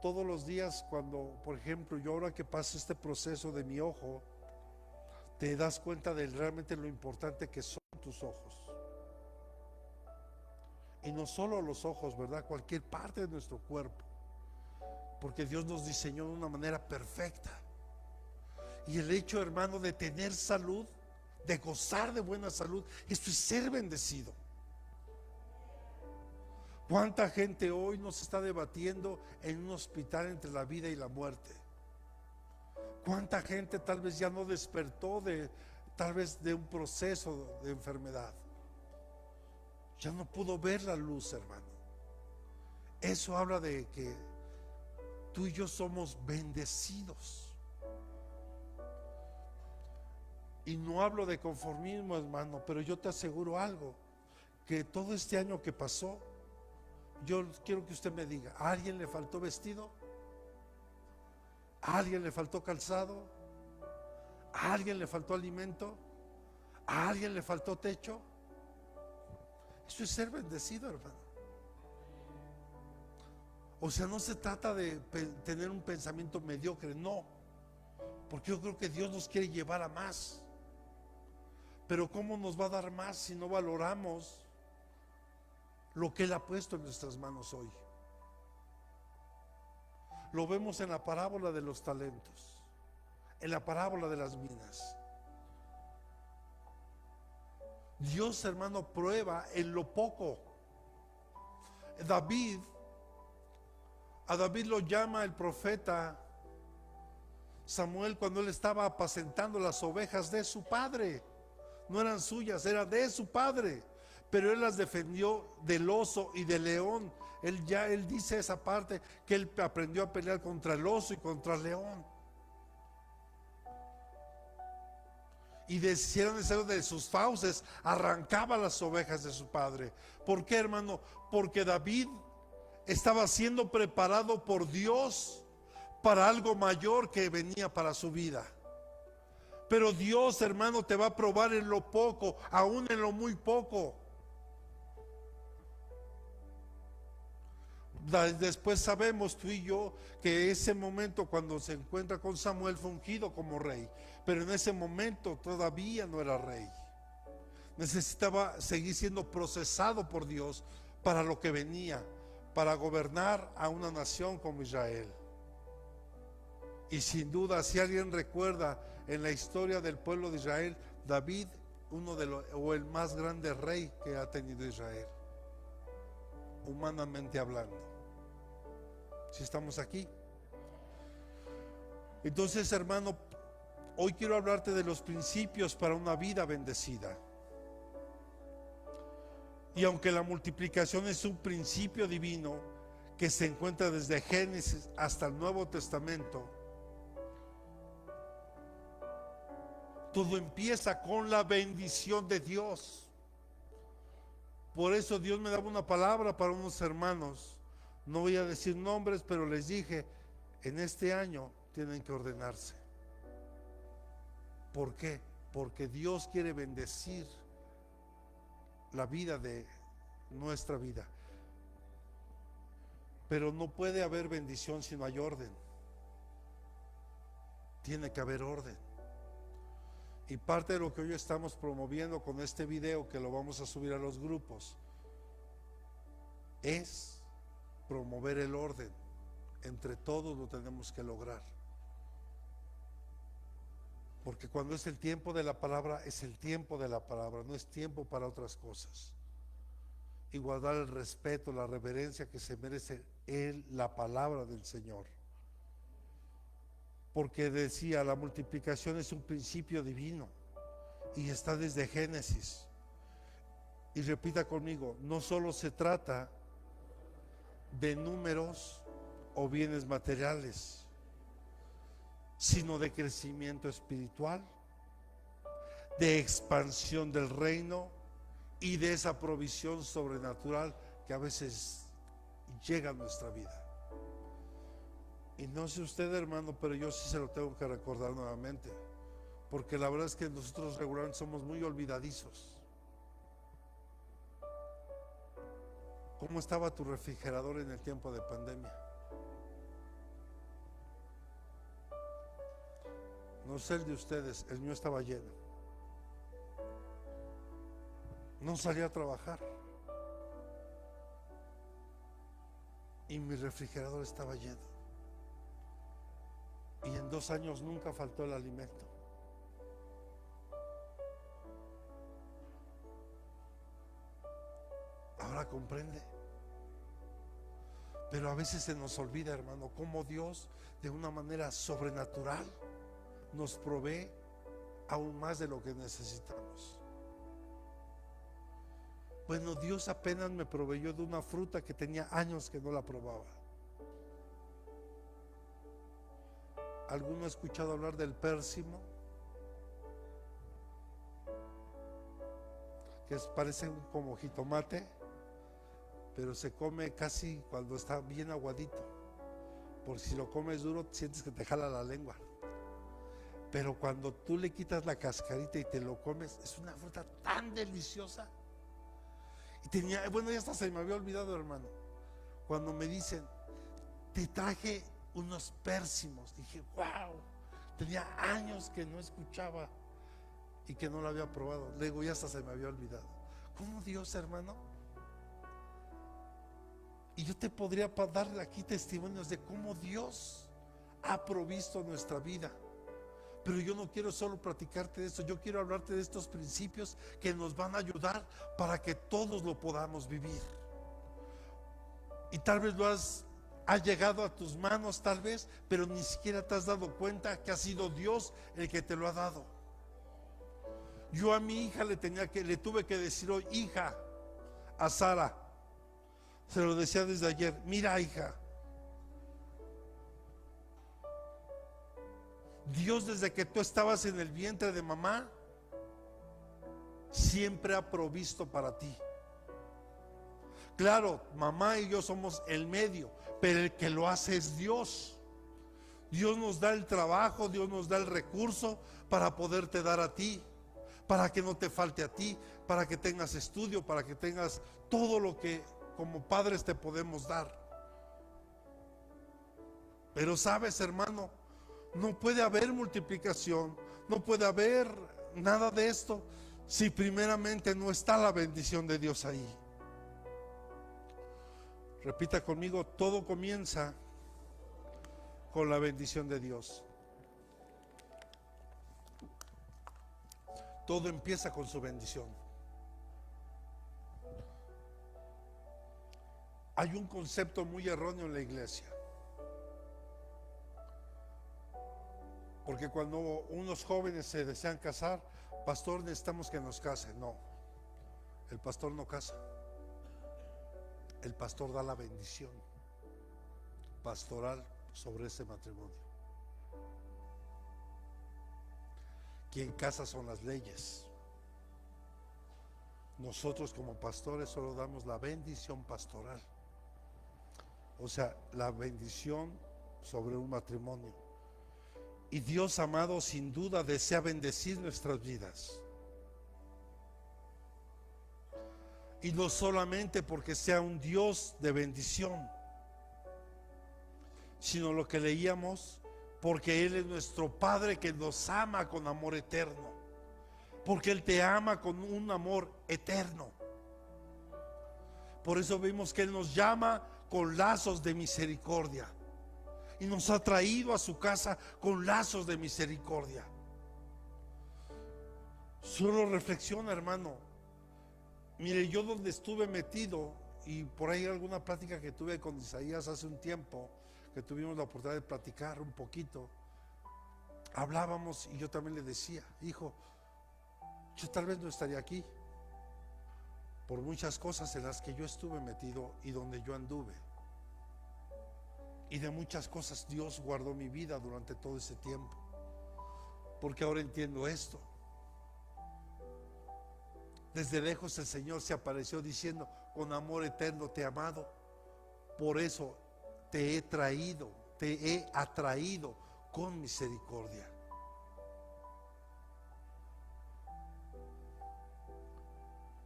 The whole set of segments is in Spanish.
todos los días cuando, por ejemplo, yo ahora que paso este proceso de mi ojo, te das cuenta de realmente lo importante que son tus ojos. Y no solo los ojos, ¿verdad? Cualquier parte de nuestro cuerpo. Porque Dios nos diseñó de una manera perfecta. Y el hecho, hermano, de tener salud, de gozar de buena salud, esto es ser bendecido. ¿Cuánta gente hoy nos está debatiendo en un hospital entre la vida y la muerte? ¿Cuánta gente tal vez ya no despertó tal vez de un proceso de enfermedad? Ya no pudo ver la luz, hermano. Eso habla de que tú y yo somos bendecidos. Y no hablo de conformismo, hermano, pero yo te aseguro algo, que todo este año que pasó, yo quiero que usted me diga, ¿a alguien le faltó vestido? ¿A alguien le faltó calzado? ¿A alguien le faltó alimento? ¿A alguien le faltó techo? Eso es ser bendecido, hermano. O sea, no se trata de tener un pensamiento mediocre, no, porque yo creo que Dios nos quiere llevar a más. Pero ¿cómo nos va a dar más si no valoramos lo que Él ha puesto en nuestras manos hoy? Lo vemos en la parábola de los talentos, en la parábola de las minas. Dios, hermano, prueba en lo poco. A David lo llama el profeta Samuel cuando él estaba apacentando las ovejas de su padre. No eran suyas, eran de su padre, pero él las defendió del oso y del león. Él dice esa parte, que él aprendió a pelear contra el oso y contra el león. Y hicieron necesario de sus fauces, arrancaba las ovejas de su padre. ¿Por qué, hermano? Porque David estaba siendo preparado por Dios para algo mayor que venía para su vida. Pero Dios, hermano, te va a probar en lo poco, aún en lo muy poco. Después sabemos tú y yo que ese momento cuando se encuentra con Samuel fue ungido como rey, pero en ese momento todavía no era rey. Necesitaba seguir siendo procesado por Dios para lo que venía, para gobernar a una nación como Israel. Y sin duda, si alguien recuerda en la historia del pueblo de Israel, David, o el más grande rey que ha tenido Israel, humanamente hablando. Si estamos aquí. Entonces, hermano, hoy quiero hablarte de los principios para una vida bendecida. Y aunque la multiplicación es un principio divino que se encuentra desde Génesis hasta el Nuevo Testamento, todo empieza con la bendición de Dios. Por eso Dios me daba una palabra para unos hermanos. No voy a decir nombres, pero les dije, en este año tienen que ordenarse. ¿Por qué? Porque Dios quiere bendecir la vida de nuestra vida. Pero no puede haber bendición si no hay orden. Tiene que haber orden. Y parte de lo que hoy estamos promoviendo con este video, que lo vamos a subir a los grupos, es promover el orden. Entre todos lo tenemos que lograr. Porque cuando es el tiempo de la palabra, es el tiempo de la palabra, no es tiempo para otras cosas. Y guardar el respeto, la reverencia que se merece la palabra del Señor. Porque decía, la multiplicación es un principio divino y está desde Génesis. Y repita conmigo, no solo se trata de números o bienes materiales, sino de crecimiento espiritual, de expansión del reino y de esa provisión sobrenatural que a veces llega a nuestra vida. Y no sé usted, hermano, pero yo sí se lo tengo que recordar nuevamente, porque la verdad es que nosotros regularmente somos muy olvidadizos. ¿Cómo estaba tu refrigerador en el tiempo de pandemia? no sé el de ustedes, el mío estaba lleno. No salía a trabajar y mi refrigerador estaba lleno. Y en 2 años nunca faltó el alimento. Ahora comprende. Pero a veces se nos olvida, hermano, cómo Dios de una manera sobrenatural nos provee aún más de lo que necesitamos. Bueno, Dios apenas me proveyó de una fruta que tenía años que no la probaba. ¿Alguno ha escuchado hablar del pérsimo? Que parece como jitomate, pero se come casi cuando está bien aguadito. Por si lo comes duro, sientes que te jala la lengua. Pero cuando tú le quitas la cascarita y te lo comes, es una fruta tan deliciosa. Y tenía, bueno, ya hasta se me había olvidado, hermano. Cuando me dicen, te traje unos pérsimos, dije, wow, tenía años que no escuchaba y que no lo había probado. Luego ya hasta se me había olvidado. ¿Cómo Dios, hermano? Y yo te podría darle aquí testimonios de cómo Dios ha provisto nuestra vida. Pero yo no quiero solo platicarte de esto, yo quiero hablarte de estos principios que nos van a ayudar para que todos lo podamos vivir. Y tal vez ha llegado a tus manos, tal vez, pero ni siquiera te has dado cuenta que ha sido Dios el que te lo ha dado. Yo a mi hija le tuve que decir hoy, hija, a Sara, se lo decía desde ayer, mira, hija, Dios desde que tú estabas en el vientre de mamá siempre ha provisto para ti. Claro, mamá y yo somos el medio, pero el que lo hace es Dios. Dios nos da el trabajo, Dios nos da el recurso para poderte dar a ti, para que no te falte a ti, para que tengas estudio, para que tengas todo lo que como padres te podemos dar. Pero sabes, hermano, no puede haber multiplicación, no puede haber nada de esto si primeramente no está la bendición de Dios ahí. Repita conmigo, todo comienza con la bendición de Dios. Todo empieza con su bendición. Hay un concepto muy erróneo en la iglesia. Porque cuando unos jóvenes se desean casar, pastor, necesitamos que nos casen. No, el pastor no casa. El pastor da la bendición pastoral sobre ese matrimonio. Quien casa son las leyes. Nosotros como pastores solo damos la bendición pastoral. O sea, la bendición sobre un matrimonio. Y Dios amado sin duda desea bendecir nuestras vidas. Y no solamente porque sea un Dios de bendición, sino lo que leíamos, porque Él es nuestro Padre que nos ama con amor eterno. Porque Él te ama con un amor eterno. Por eso vimos que Él nos llama con lazos de misericordia. Y nos ha traído a su casa con lazos de misericordia. Solo reflexiona, hermano. Mire, yo donde estuve metido, y por ahí alguna plática que tuve con Isaías hace un tiempo, que tuvimos la oportunidad de platicar un poquito, hablábamos y yo también le decía, hijo, yo tal vez no estaría aquí por muchas cosas en las que yo estuve metido y donde yo anduve. Y de muchas cosas Dios guardó mi vida durante todo ese tiempo. Porque ahora entiendo esto. Desde lejos el Señor se apareció diciendo, con amor eterno te he amado. Por eso te he traído, te he atraído con misericordia.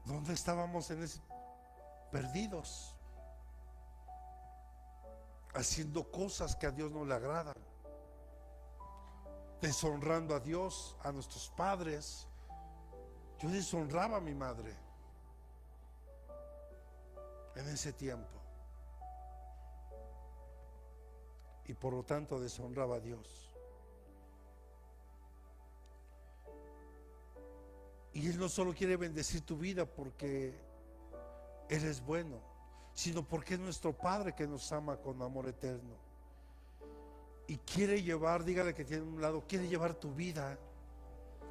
¿Dónde estábamos en ese? Perdidos, haciendo cosas que a Dios no le agradan. deshonrando a Dios, a nuestros padres. Yo deshonraba a mi madre en ese tiempo. Y por lo tanto deshonraba a Dios. Y Él no solo quiere bendecir tu vida porque Él es bueno, sino porque es nuestro Padre que nos ama con amor eterno. Y quiere llevar, dígale que tiene a un lado, quiere llevar tu vida.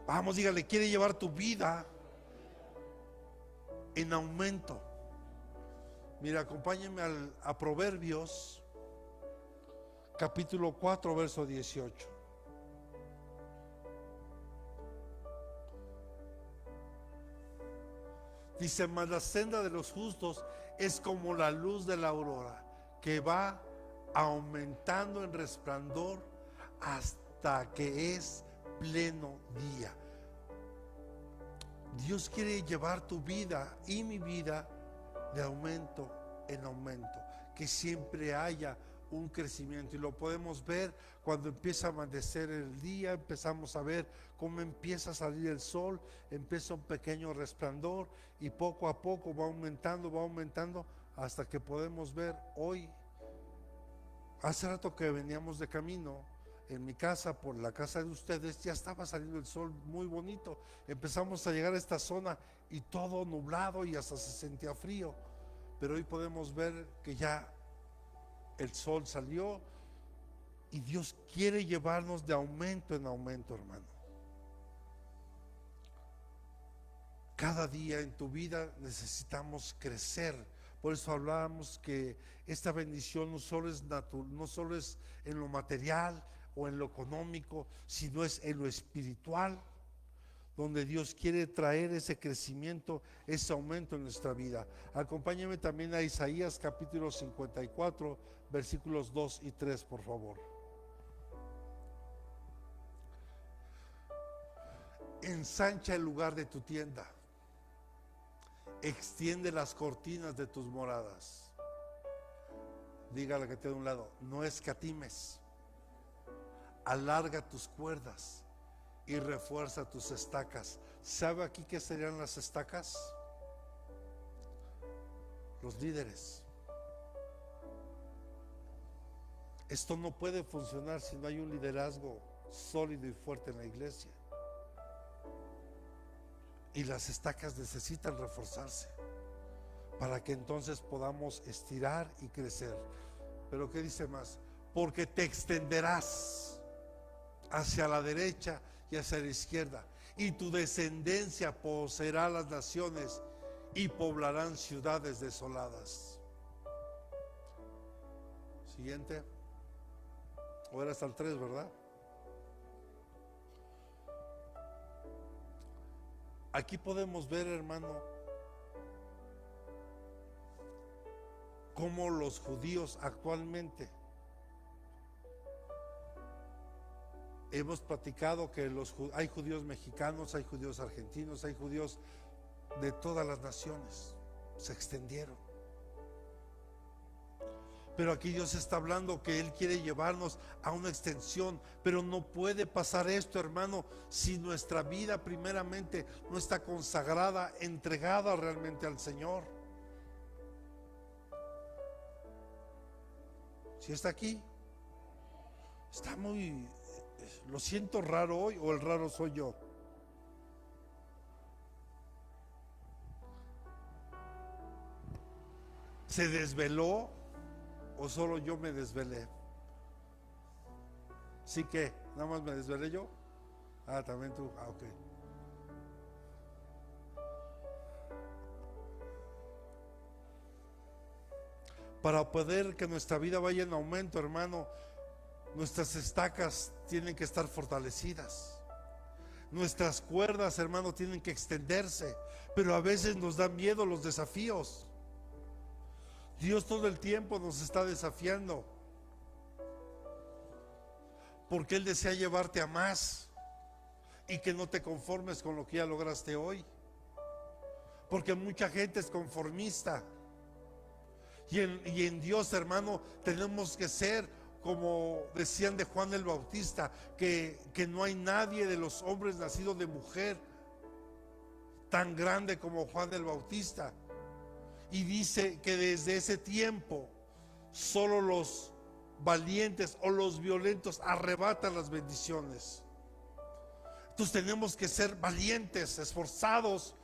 Vamos, dígale, quiere llevar tu vida en aumento. Mira, acompáñenme a Proverbios, capítulo 4, verso 18. Dice: mas la senda de los justos es como la luz de la aurora, que va aumentando en resplandor hasta que es pleno día. Dios quiere llevar tu vida y mi vida de aumento en aumento, que siempre haya un crecimiento. Y lo podemos ver cuando empieza a amanecer el día, empezamos a ver cómo empieza a salir el sol, empieza un pequeño resplandor y poco a poco va aumentando hasta que podemos ver hoy. Hace rato que veníamos de camino en mi casa, por la casa de ustedes, ya estaba saliendo el sol muy bonito. Empezamos a llegar a esta zona y todo nublado y hasta se sentía frío, pero hoy podemos ver que ya el sol salió y Dios quiere llevarnos de aumento en aumento, hermano. Cada día en tu vida necesitamos crecer. Por eso hablábamos que esta bendición no solo es en lo material o en lo económico, sino es en lo espiritual, donde Dios quiere traer ese crecimiento, ese aumento en nuestra vida. Acompáñame también a Isaías capítulo 54, versículos 2 y 3, por favor. Ensancha el lugar de tu tienda, extiende las cortinas de tus moradas. Dígale que te de un lado, no escatimes, alarga tus cuerdas y refuerza tus estacas. ¿Sabe aquí qué serían las estacas? Los líderes. Esto no puede funcionar si no hay un liderazgo sólido y fuerte en la iglesia. Y las estacas necesitan reforzarse para que entonces podamos estirar y crecer. Pero ¿qué dice más? Porque te extenderás hacia la derecha y hacia la izquierda, y tu descendencia poseerá las naciones y poblarán ciudades desoladas. Siguiente. O era hasta el 3, ¿verdad? Aquí podemos ver, hermano, cómo los judíos actualmente, hemos platicado que hay judíos mexicanos, hay judíos argentinos, hay judíos de todas las naciones, se extendieron. Pero aquí Dios está hablando que Él quiere llevarnos a una extensión, pero no puede pasar esto, hermano, si nuestra vida primeramente no está consagrada, entregada realmente al Señor. Si está aquí, está muy, lo siento raro hoy, o el raro soy yo. ¿Se desveló o solo yo me desvelé? ¿Sí que? ¿Nada más me desvelé yo? Ah, también tú. Ah, ok. Para poder que nuestra vida vaya en aumento, hermano, nuestras estacas tienen que estar fortalecidas. Nuestras cuerdas, hermano, tienen que extenderse. Pero a veces nos da miedo los desafíos. Dios todo el tiempo nos está desafiando, porque Él desea llevarte a más y que no te conformes con lo que ya lograste hoy, porque mucha gente es conformista. Y en Dios, hermano, tenemos que ser como decían de Juan el Bautista, que no hay nadie de los hombres nacido de mujer tan grande como Juan el Bautista. Y dice que desde ese tiempo solo los valientes o los violentos arrebatan las bendiciones. Entonces tenemos que ser valientes, esforzados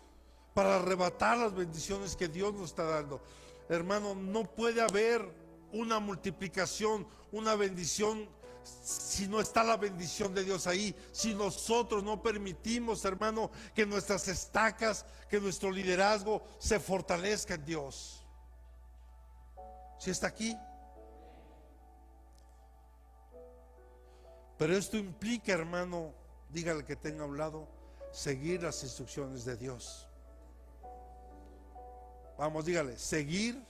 para arrebatar las bendiciones que Dios nos está dando. Hermano, no puede haber una multiplicación, una bendición, si no está la bendición de Dios ahí. Si nosotros no permitimos, hermano, que nuestras estacas, que nuestro liderazgo se fortalezca en Dios. ¿Sí está aquí? Pero esto implica, hermano, dígale que tenga a un lado, seguir las instrucciones de Dios. Vamos, dígale, seguir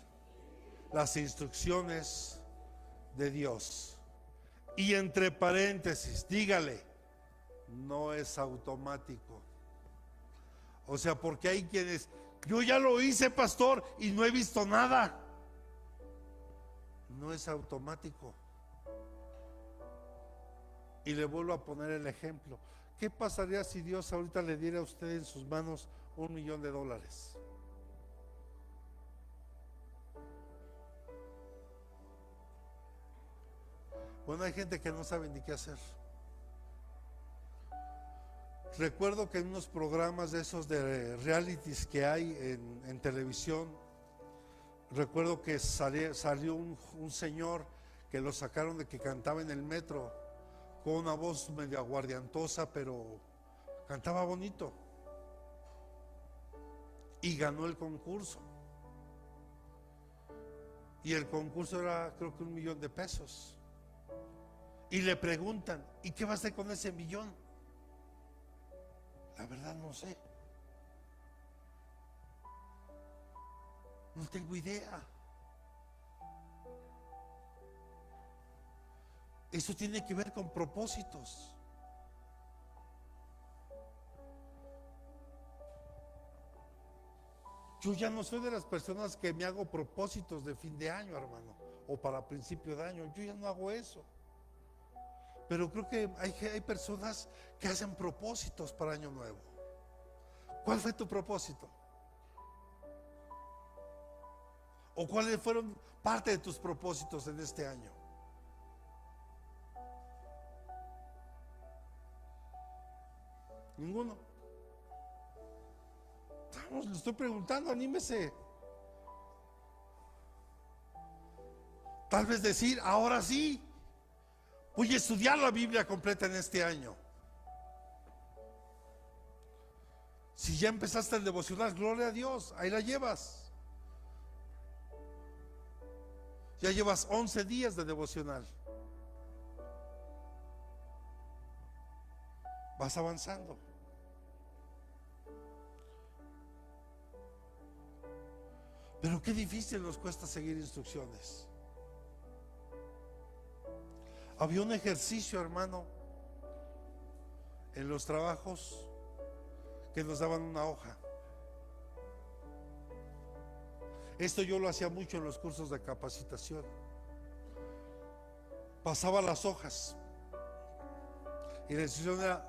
las instrucciones de Dios. Y entre paréntesis, dígale, no es automático. O sea, porque hay quienes, yo ya lo hice, pastor, y no he visto nada. No es automático. Y le vuelvo a poner el ejemplo. ¿Qué pasaría si Dios ahorita le diera a usted en sus manos $1,000,000? Bueno, hay gente que no sabe ni qué hacer. Recuerdo que en unos programas de esos de realities que hay en televisión, recuerdo que salió un señor que lo sacaron de que cantaba en el metro con una voz medio aguardientosa, pero cantaba bonito. Y ganó el concurso. Y el concurso era, creo que $1,000,000. Y le preguntan, ¿y qué va a hacer con ese millón? La verdad no sé. No tengo idea. Eso tiene que ver con propósitos. Yo ya no soy de las personas que me hago propósitos de fin de año, hermano, o para principio de año. Yo ya no hago eso. Pero creo que hay personas que hacen propósitos para año nuevo. ¿Cuál fue tu propósito? ¿O cuáles fueron parte de tus propósitos en este año? Ninguno. Vamos, le estoy preguntando, anímese. Tal vez decir, ahora sí, voy a estudiar la Biblia completa en este año. Si ya empezaste el devocional, gloria a Dios, ahí la llevas. Ya llevas 11 días de devocional. Vas avanzando. Pero qué difícil nos cuesta seguir instrucciones. Había un ejercicio, hermano, en los trabajos que nos daban una hoja. Esto yo lo hacía mucho en los cursos de capacitación. Pasaba las hojas y la instrucción era: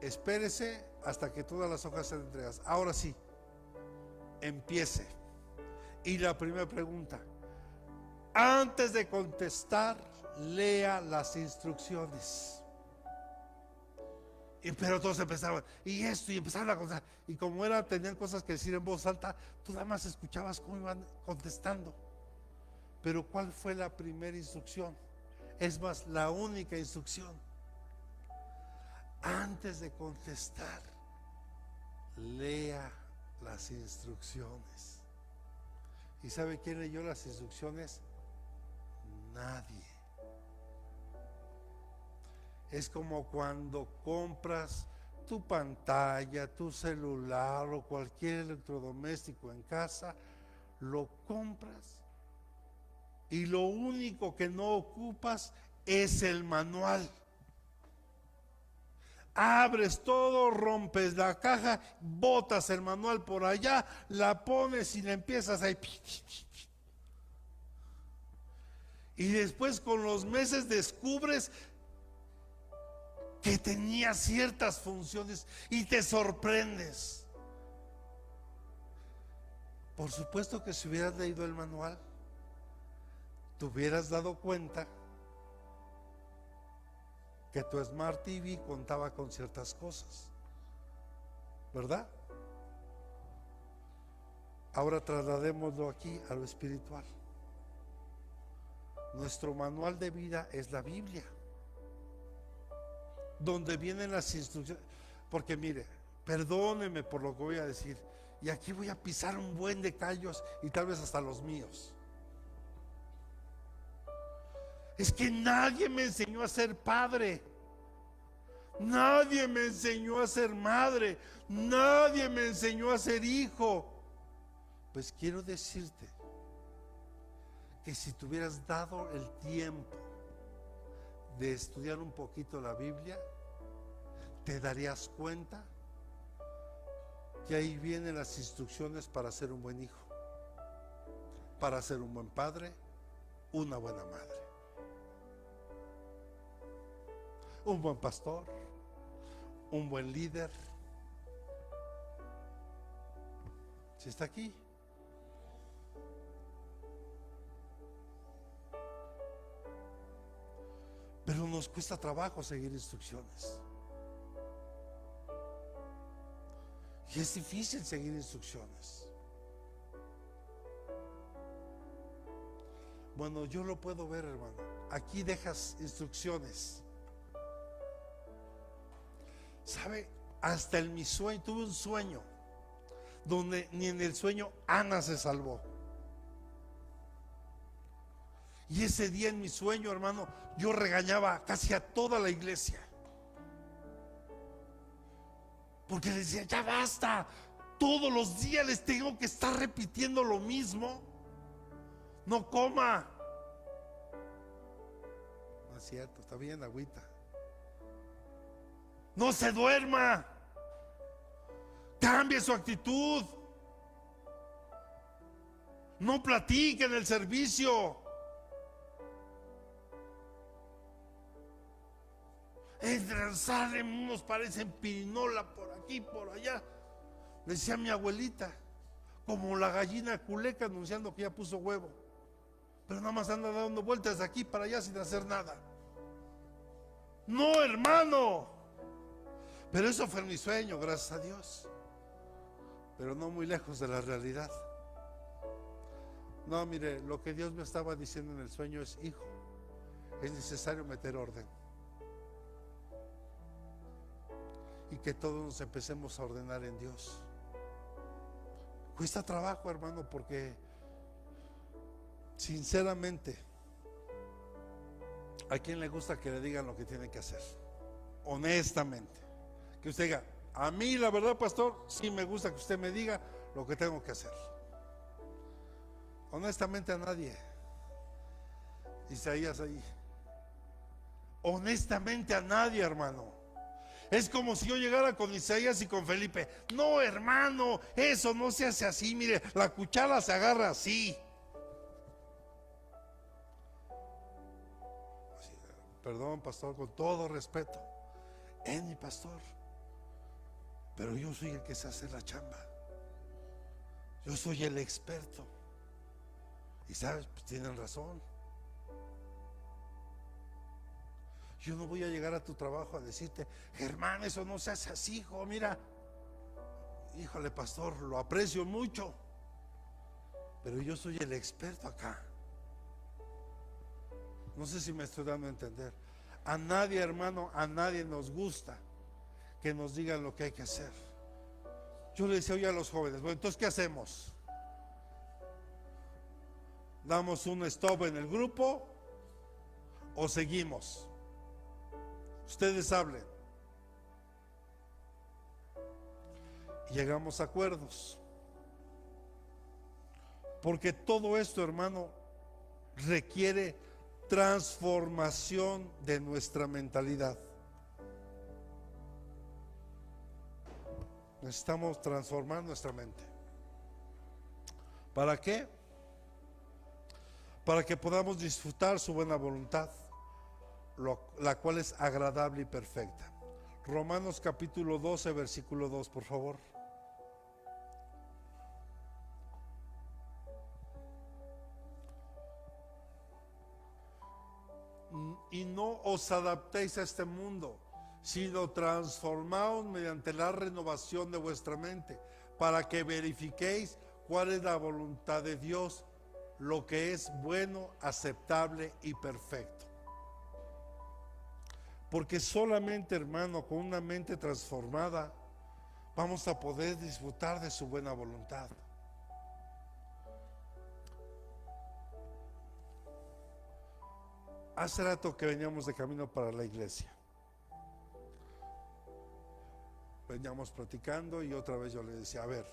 espérese hasta que todas las hojas sean entregadas. Ahora sí, empiece. Y la primera pregunta: antes de contestar, lea las instrucciones. Pero todos empezaban, y esto, y empezaron a contar. Y como tenían cosas que decir en voz alta, tú nada más escuchabas cómo iban contestando. Pero ¿cuál fue la primera instrucción? Es más, la única instrucción: antes de contestar, lea las instrucciones. ¿Y sabe quién leyó las instrucciones? Nadie. Es como cuando compras tu pantalla, tu celular o cualquier electrodoméstico en casa, lo compras y lo único que no ocupas es el manual. Abres todo, rompes la caja, botas el manual por allá, la pones y la empiezas ahí. Y después con los meses descubres que tenía ciertas funciones y te sorprendes. Por supuesto que si hubieras leído el manual, te hubieras dado cuenta que tu Smart TV contaba con ciertas cosas, ¿verdad? Ahora trasladémoslo aquí a lo espiritual. Nuestro manual de vida es la Biblia, donde vienen las instrucciones. Porque mire, perdóneme por lo que voy a decir, y aquí voy a pisar un buen de callos y tal vez hasta los míos. Es que nadie me enseñó a ser padre, nadie me enseñó a ser madre, nadie me enseñó a ser hijo. Pues quiero decirte que si te hubieras dado el tiempo de estudiar un poquito la Biblia, te darías cuenta que ahí vienen las instrucciones para ser un buen hijo, para ser un buen padre, una buena madre, un buen pastor, un buen líder. ¿Sí está aquí? Pero nos cuesta trabajo seguir instrucciones. Y es difícil seguir instrucciones. Bueno, yo lo puedo ver, hermano. Aquí dejas instrucciones. ¿Sabe? Hasta en mi sueño, tuve un sueño donde ni en el sueño Ana se salvó. Y ese día en mi sueño, hermano, yo regañaba casi a toda la iglesia. Porque les decía, ya basta, todos los días les tengo que estar repitiendo lo mismo. No coma. No es cierto, está bien, agüita. No se duerma. Cambie su actitud. No platique en el servicio. Salen unos, parecen pirinola por aquí, por allá. Decía mi abuelita, como la gallina culeca anunciando que ya puso huevo, pero nada más anda dando vueltas de aquí para allá sin hacer nada. No, hermano. Pero eso fue mi sueño, gracias a Dios, pero no muy lejos de la realidad. No, mire, lo que Dios me estaba diciendo en el sueño es: hijo, es necesario meter orden y que todos nos empecemos a ordenar en Dios. Cuesta trabajo, hermano, porque sinceramente, ¿a quién le gusta que le digan lo que tiene que hacer? Honestamente, que usted diga: a mí la verdad, pastor, sí me gusta que usted me diga lo que tengo que hacer. Honestamente a nadie. Isaías ahí. Honestamente a nadie, hermano. Es como si yo llegara con Isaías y con Felipe. No, hermano, eso no se hace así. Mire, la cuchara se agarra así. Perdón, pastor, con todo respeto, es mi pastor, pero yo soy el que se hace la chamba. Yo soy el experto. Y sabes, pues tienen razón. Yo no voy a llegar a tu trabajo a decirte: Germán, eso no se hace así, hijo, mira. Híjole, pastor, lo aprecio mucho, pero yo soy el experto acá. No sé si me estoy dando a entender. A nadie, hermano, a nadie nos gusta que nos digan lo que hay que hacer. Yo le decía hoy a los jóvenes: bueno, entonces, ¿qué hacemos? ¿Damos un stop en el grupo o seguimos? Ustedes hablen. Y llegamos a acuerdos. Porque todo esto, hermano, requiere transformación de nuestra mentalidad. Necesitamos transformar nuestra mente. ¿Para qué? para que podamos disfrutar su buena voluntad, la cual es agradable y perfecta. Romanos capítulo 12, versículo 2, por favor. Y no os adaptéis a este mundo, sino transformaos mediante la renovación de vuestra mente, para que verifiquéis cuál es la voluntad de Dios, lo que es bueno, aceptable y perfecto. Porque solamente, hermano, con una mente transformada vamos a poder disfrutar de su buena voluntad. Hace rato que veníamos de camino para la iglesia, veníamos platicando y otra vez yo le decía, a ver,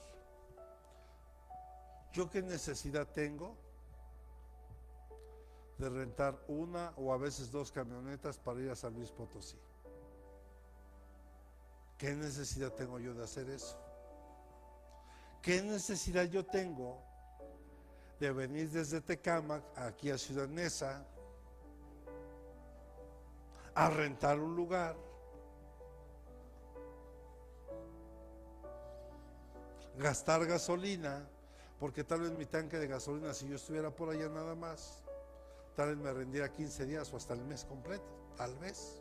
¿yo qué necesidad tengo de rentar una o a veces dos camionetas para ir a San Luis Potosí? ¿Qué necesidad tengo yo de hacer eso? ¿Qué necesidad yo tengo de venir desde Tecámac aquí a Ciudad Neza a rentar un lugar, gastar gasolina? Porque tal vez mi tanque de gasolina, si yo estuviera por allá nada más, tal vez me rendiera 15 días o hasta el mes completo, tal vez.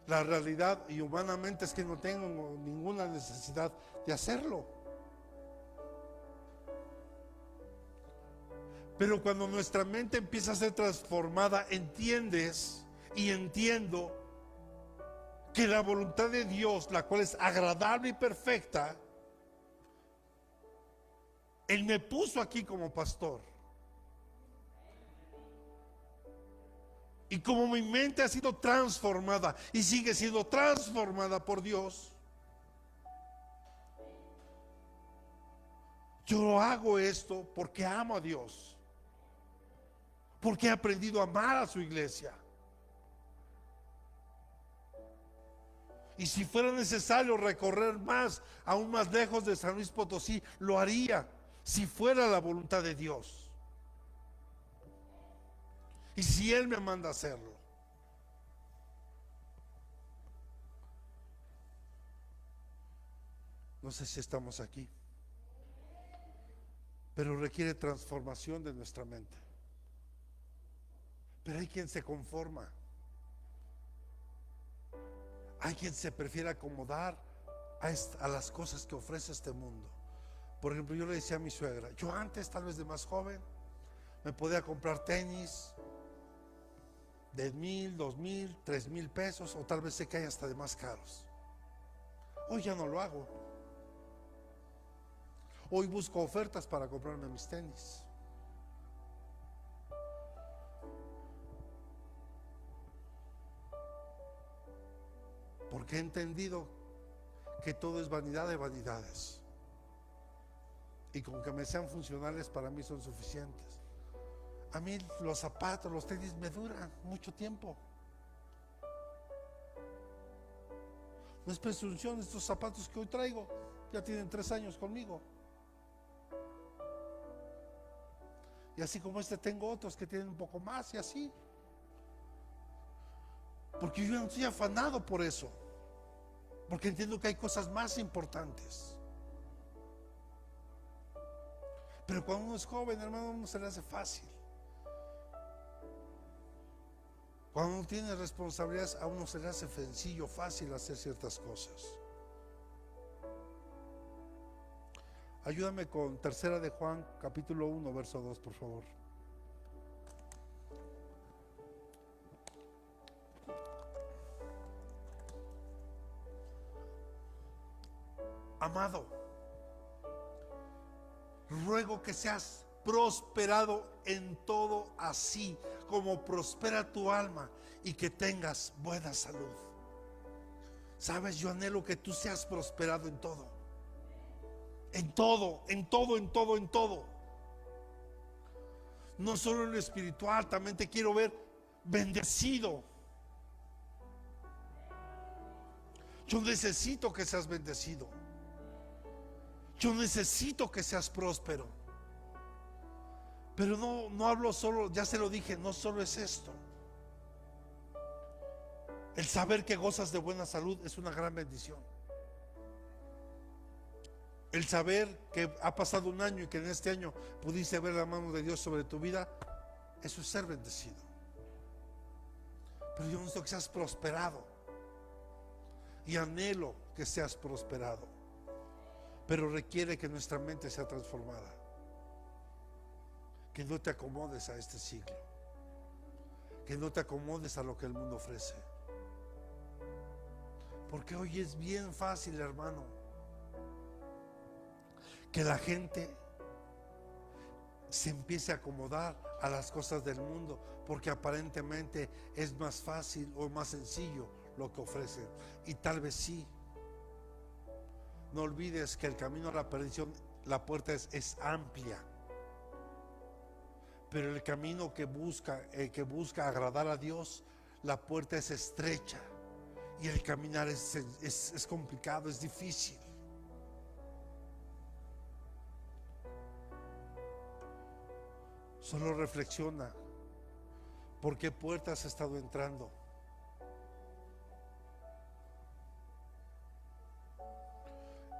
La realidad y humanamente es que no tengo ninguna necesidad de hacerlo. Pero cuando nuestra mente empieza a ser transformada, entiendes y entiendo que la voluntad de Dios, la cual es agradable y perfecta, Él me puso aquí como pastor. Y como mi mente ha sido transformada y sigue siendo transformada por Dios, yo hago esto porque amo a Dios, porque he aprendido a amar a su iglesia. Y si fuera necesario recorrer más, aún más lejos de San Luis Potosí, lo haría, si fuera la voluntad de Dios. Y si Él me manda a hacerlo. No sé si estamos aquí, pero requiere transformación de nuestra mente. Pero hay quien se conforma, hay quien se prefiere acomodar a las cosas que ofrece este mundo. Por ejemplo, yo le decía a mi suegra, yo antes, tal vez de más joven, me podía comprar tenis de 1,000, 2,000, 3,000 pesos, o tal vez sé que hay hasta de más caros. Hoy ya no lo hago. Hoy busco ofertas para comprarme mis tenis. Porque he entendido que todo es vanidad de vanidades. Y con que me sean funcionales para mí son suficientes. A mí los zapatos, los tenis me duran mucho tiempo. No es presunción, estos zapatos que hoy traigo ya tienen 3 años conmigo. Y así como tengo otros que tienen un poco más y así. Porque yo no estoy afanado por eso. Porque entiendo que hay cosas más importantes. Pero cuando uno es joven, hermano, no se le hace fácil. Cuando uno tiene responsabilidades, a uno se le hace sencillo, fácil hacer ciertas cosas. Ayúdame con Tercera de Juan, capítulo 1, verso 2, por favor. Amado, ruego que seas prosperado en todo, así como prospera tu alma, y que tengas buena salud. Sabes, yo anhelo que tú seas prosperado en todo. En todo, en todo, en todo, en todo. No solo en lo espiritual, también te quiero ver bendecido. Yo necesito que seas bendecido. Yo necesito que seas próspero. Pero no hablo solo, ya se lo dije, no solo es esto. El saber que gozas de buena salud es una gran bendición. El saber que ha pasado un año y que en este año pudiste ver la mano de Dios sobre tu vida, eso es ser bendecido. Pero yo necesito que seas prosperado. Y anhelo que seas prosperado. Pero requiere que nuestra mente sea transformada. Que no te acomodes a este siglo. Que no te acomodes a lo que el mundo ofrece. Porque hoy es bien fácil, hermano, que la gente se empiece a acomodar a las cosas del mundo, porque aparentemente es más fácil o más sencillo lo que ofrecen. Y tal vez sí. No olvides que el camino a la perdición, la puerta es amplia. Pero el camino que busca agradar a Dios, la puerta es estrecha. Y el caminar es complicado, es difícil. Solo reflexiona. ¿Por qué puertas has estado entrando?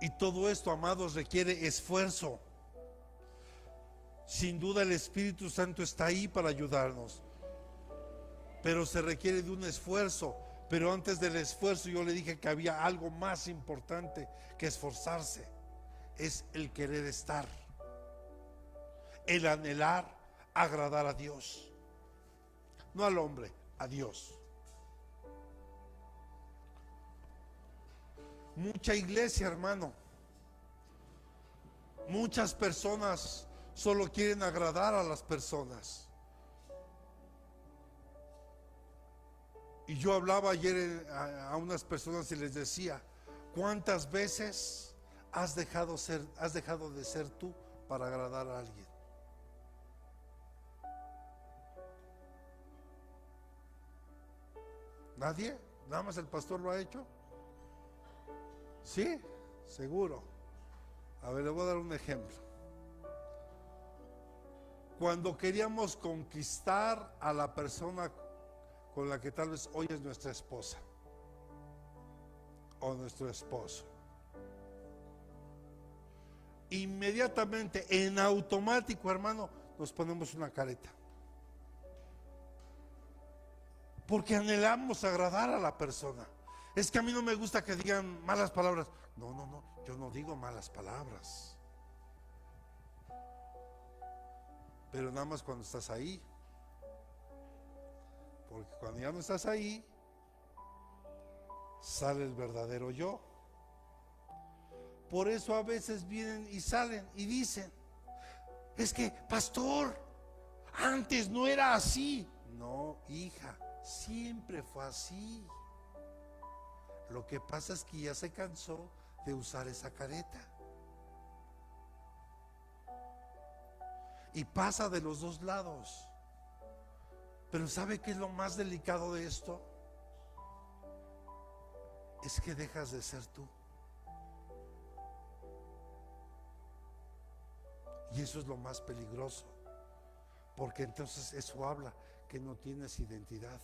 Y todo esto, amados, requiere esfuerzo. Sin duda el Espíritu Santo está ahí para ayudarnos. Pero se requiere de un esfuerzo. Pero antes del esfuerzo yo le dije que había algo más importante que esforzarse. Es el querer estar. El anhelar agradar a Dios. No al hombre, a Dios. Mucha iglesia, hermano. Muchas personas solo quieren agradar a las personas. Y yo hablaba ayer a unas personas y les decía, ¿cuántas veces has dejado de ser tú para agradar a alguien? ¿Nadie? ¿Nada más el pastor lo ha hecho? ¿Sí? Seguro. A ver, le voy a dar un ejemplo. Cuando queríamos conquistar a la persona con la que tal vez hoy es nuestra esposa o nuestro esposo, inmediatamente, en automático, hermano, nos ponemos una careta. Porque anhelamos agradar a la persona. Es que a mí no me gusta que digan malas palabras. No, yo no digo malas palabras. Pero nada más cuando estás ahí. Porque cuando ya no estás ahí, sale el verdadero yo. Por eso a veces vienen y salen y dicen, es que, pastor, antes no era así. No, hija, siempre fue así. Lo que pasa es que ya se cansó de usar esa careta. Y pasa de los dos lados. Pero ¿sabe qué es lo más delicado de esto? Es que dejas de ser tú. Y eso es lo más peligroso. Porque entonces eso habla que no tienes identidad.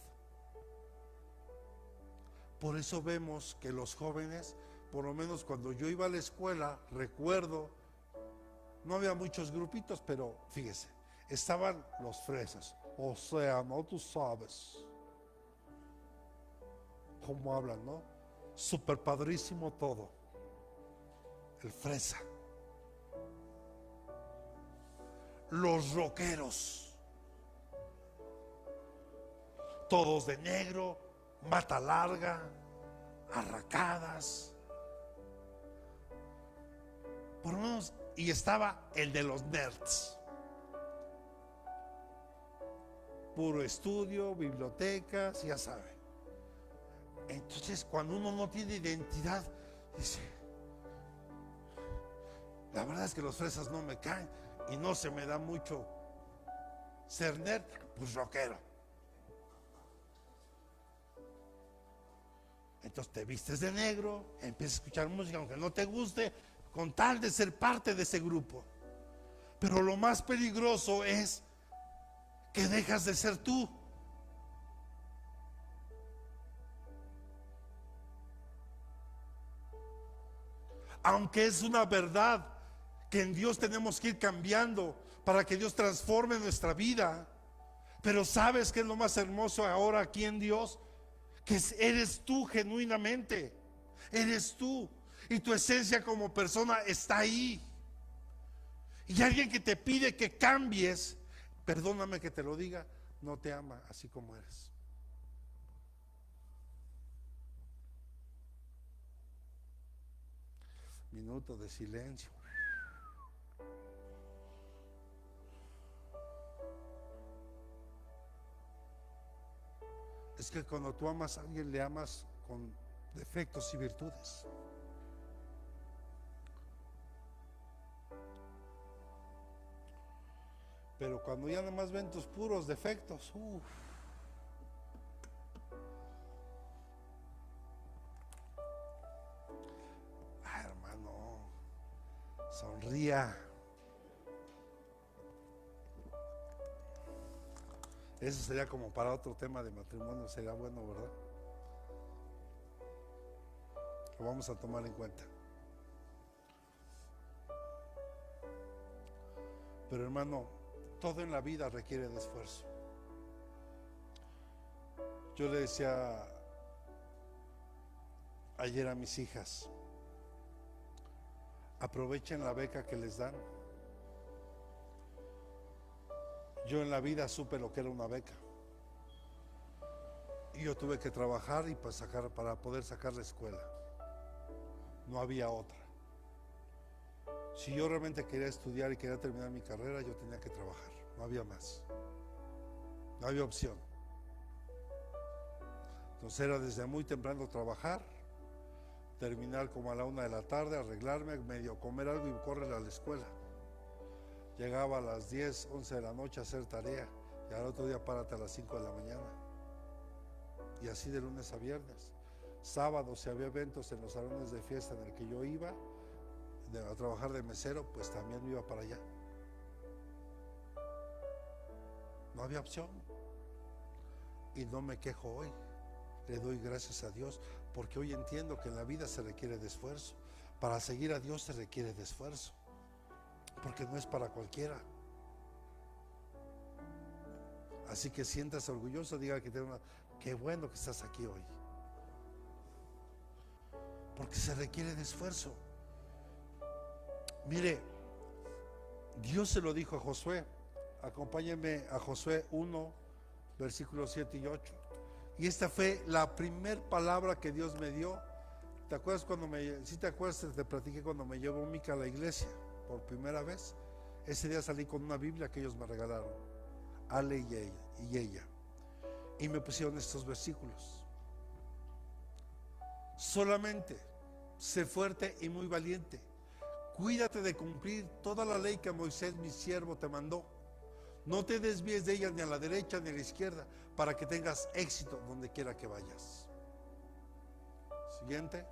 Por eso vemos que los jóvenes, por lo menos cuando yo iba a la escuela, recuerdo, no había muchos grupitos, pero fíjese, estaban los fresas. O sea, no, tú sabes cómo hablan, ¿no? Súper padrísimo todo. El fresa. Los rockeros. Todos de negro, mata larga, arracadas. Por lo menos, y estaba el de los nerds. Puro estudio, bibliotecas, ya sabe. Entonces, cuando uno no tiene identidad, dice, la verdad es que los fresas no me caen y no se me da mucho ser nerd, pues rockero. Entonces te vistes de negro, empiezas a escuchar música aunque no te guste, con tal de ser parte de ese grupo. Pero lo más peligroso es que dejas de ser tú. Aunque es una verdad que en Dios tenemos que ir cambiando para que Dios transforme nuestra vida. Pero ¿sabes qué es lo más hermoso ahora aquí en Dios? Que eres tú genuinamente. Eres tú. Y tu esencia como persona está ahí. Y alguien que te pide que cambies, perdóname que te lo diga, no te ama así como eres. Minuto de silencio. Es que cuando tú amas a alguien, le amas con defectos y virtudes. Pero cuando ya nada más ven tus puros defectos, hermano, sonría. Eso sería como para otro tema de matrimonio, sería bueno, ¿verdad? Lo vamos a tomar en cuenta. Pero hermano, todo en la vida requiere de esfuerzo. Yo le decía ayer a mis hijas, aprovechen la beca que les dan. Yo en la vida supe lo que era una beca. Y yo tuve que trabajar y para poder sacar la escuela. No había otra. Si yo realmente quería estudiar y quería terminar mi carrera, yo tenía que trabajar. No había más. No había opción. Entonces era desde muy temprano trabajar, terminar como a la 1 de la tarde, arreglarme, medio comer algo y correr a la escuela. Llegaba a las 10, 11 de la noche a hacer tarea y al otro día párate a las 5 de la mañana. Y así de lunes a viernes. Sábado, si había eventos en los salones de fiesta en el que yo iba a trabajar de mesero, pues también me iba para allá. No había opción. Y no me quejo hoy. Le doy gracias a Dios porque hoy entiendo que en la vida se requiere de esfuerzo. Para seguir a Dios se requiere de esfuerzo. Porque no es para cualquiera. Así que sientas orgulloso, diga que qué bueno que estás aquí hoy. Porque se requiere de esfuerzo. Mire, Dios se lo dijo a Josué. Acompáñenme a Josué 1, versículos 7 y 8. Y esta fue la primer palabra que Dios me dio. ¿Te acuerdas si te acuerdas, te platiqué cuando me llevó Mica a la iglesia por primera vez? Ese día salí con una Biblia que ellos me regalaron, Ale y ella. Y me pusieron estos versículos. Solamente sé fuerte y muy valiente. Cuídate de cumplir toda la ley que Moisés, mi siervo, te mandó. No te desvíes de ella ni a la derecha ni a la izquierda, para que tengas éxito donde quiera que vayas. Siguiente.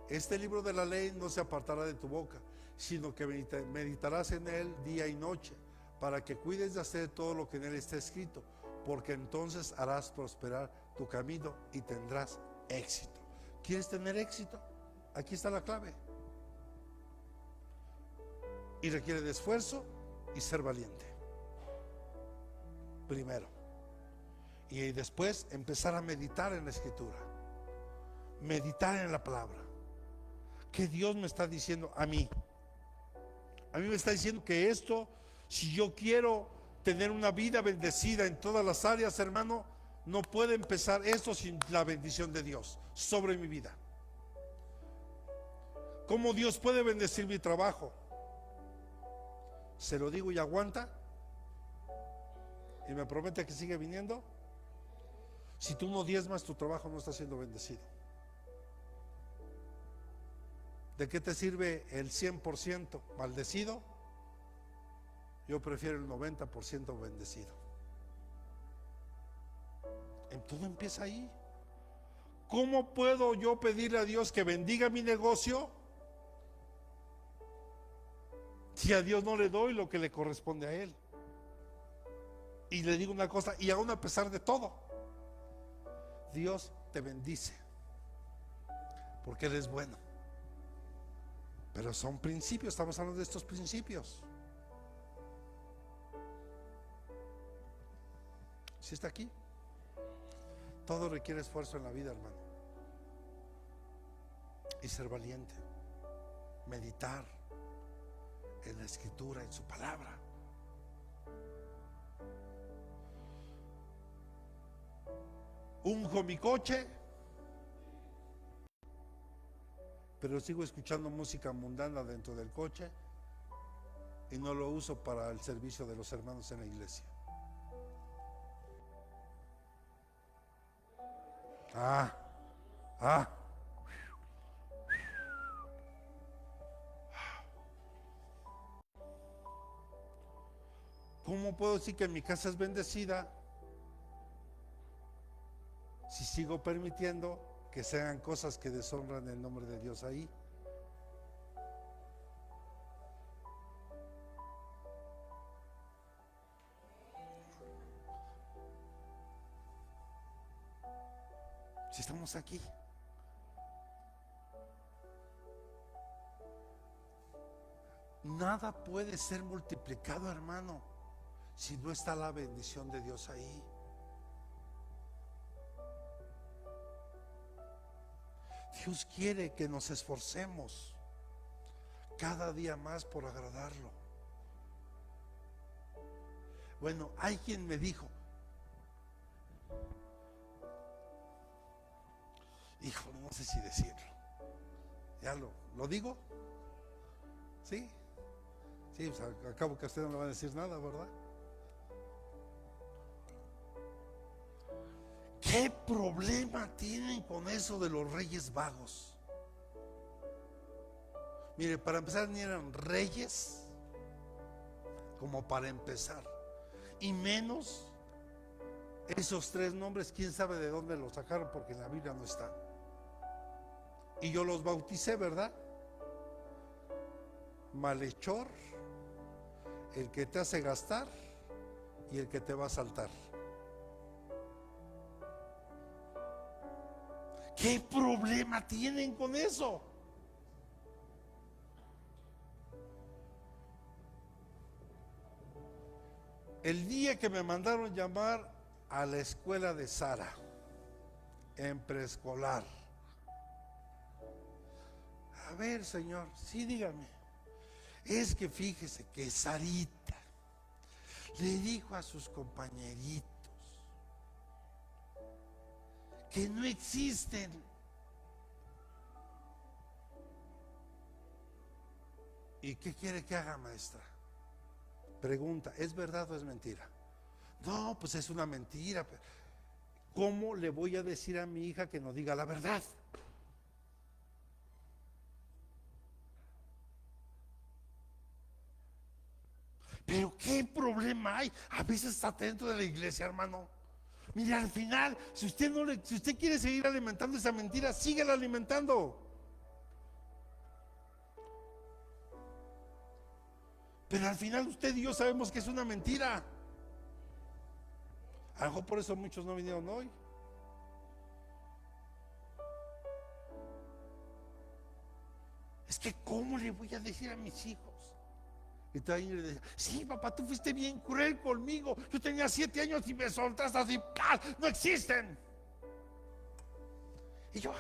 Este libro de la ley no se apartará de tu boca, sino que meditarás en él día y noche, para que cuides de hacer todo lo que en él está escrito, porque entonces harás prosperar tu camino y tendrás éxito. ¿Quieres tener éxito? Aquí está la clave. Y requiere de esfuerzo y ser valiente. Primero. Y después empezar a meditar en la escritura. Meditar en la palabra. ¿Qué Dios me está diciendo a mí? A mí me está diciendo que esto, si yo quiero tener una vida bendecida en todas las áreas, hermano, no puede empezar esto sin la bendición de Dios sobre mi vida. ¿Cómo Dios puede bendecir mi trabajo? Se lo digo y aguanta. Y me promete que sigue viniendo. Si tú no diezmas, tu trabajo no está siendo bendecido. ¿De qué te sirve el 100% maldecido? Yo prefiero el 90% bendecido. Todo empieza ahí. ¿Cómo puedo yo pedirle a Dios que bendiga mi negocio Si a Dios no le doy lo que le corresponde a Él. Y le digo una cosa, y aún a pesar de todo, Dios te bendice, porque Él es bueno. Pero son principios, estamos hablando de estos principios. ¿Sí está aquí? Todo requiere esfuerzo en la vida, hermano. Y ser valiente, meditar en la Escritura, en su palabra. Unjo mi coche, pero sigo escuchando música mundana dentro del coche y no lo uso para el servicio de los hermanos en la iglesia. ¿Cómo puedo decir que mi casa es bendecida si sigo permitiendo que se hagan cosas que deshonran el nombre de Dios ahí? Si estamos aquí. Nada puede ser multiplicado, hermano, si no está la bendición de Dios ahí. Dios quiere que nos esforcemos cada día más por agradarlo. Bueno, hay quien me dijo, híjole, no sé si decirlo. ¿Ya lo digo? ¿Sí? Sí, pues acabo que a usted no le va a decir nada, ¿verdad? ¿Qué problema tienen con eso de los reyes vagos? Mire, para empezar ni eran reyes, como para empezar, y menos esos tres nombres, quién sabe de dónde los sacaron, porque en la Biblia no están. Y yo los bauticé, ¿verdad? Malhechor, el que te hace gastar y el que te va a saltar. ¿Qué problema tienen con eso? El día que me mandaron llamar a la escuela de Sara, en preescolar. A ver, señor, sí, dígame. Es que fíjese que Sarita le dijo a sus compañeritos que no existen. ¿Y qué quiere que haga, maestra? Pregunta, ¿es verdad o es mentira? No, pues es una mentira. ¿Cómo le voy a decir a mi hija que no diga la verdad? Pero ¿qué problema hay? A veces está dentro de la iglesia, hermano. Mire, al final, si usted quiere seguir alimentando esa mentira, síguela alimentando. Pero al final usted y yo sabemos que es una mentira. A lo mejor por eso muchos no vinieron hoy. Es que ¿cómo le voy a decir a mis hijos? Y todavía le decía, sí, papá, tú fuiste bien cruel conmigo. Yo tenía 7 años y me soltaste así, ¡pah! No existen. Y yo,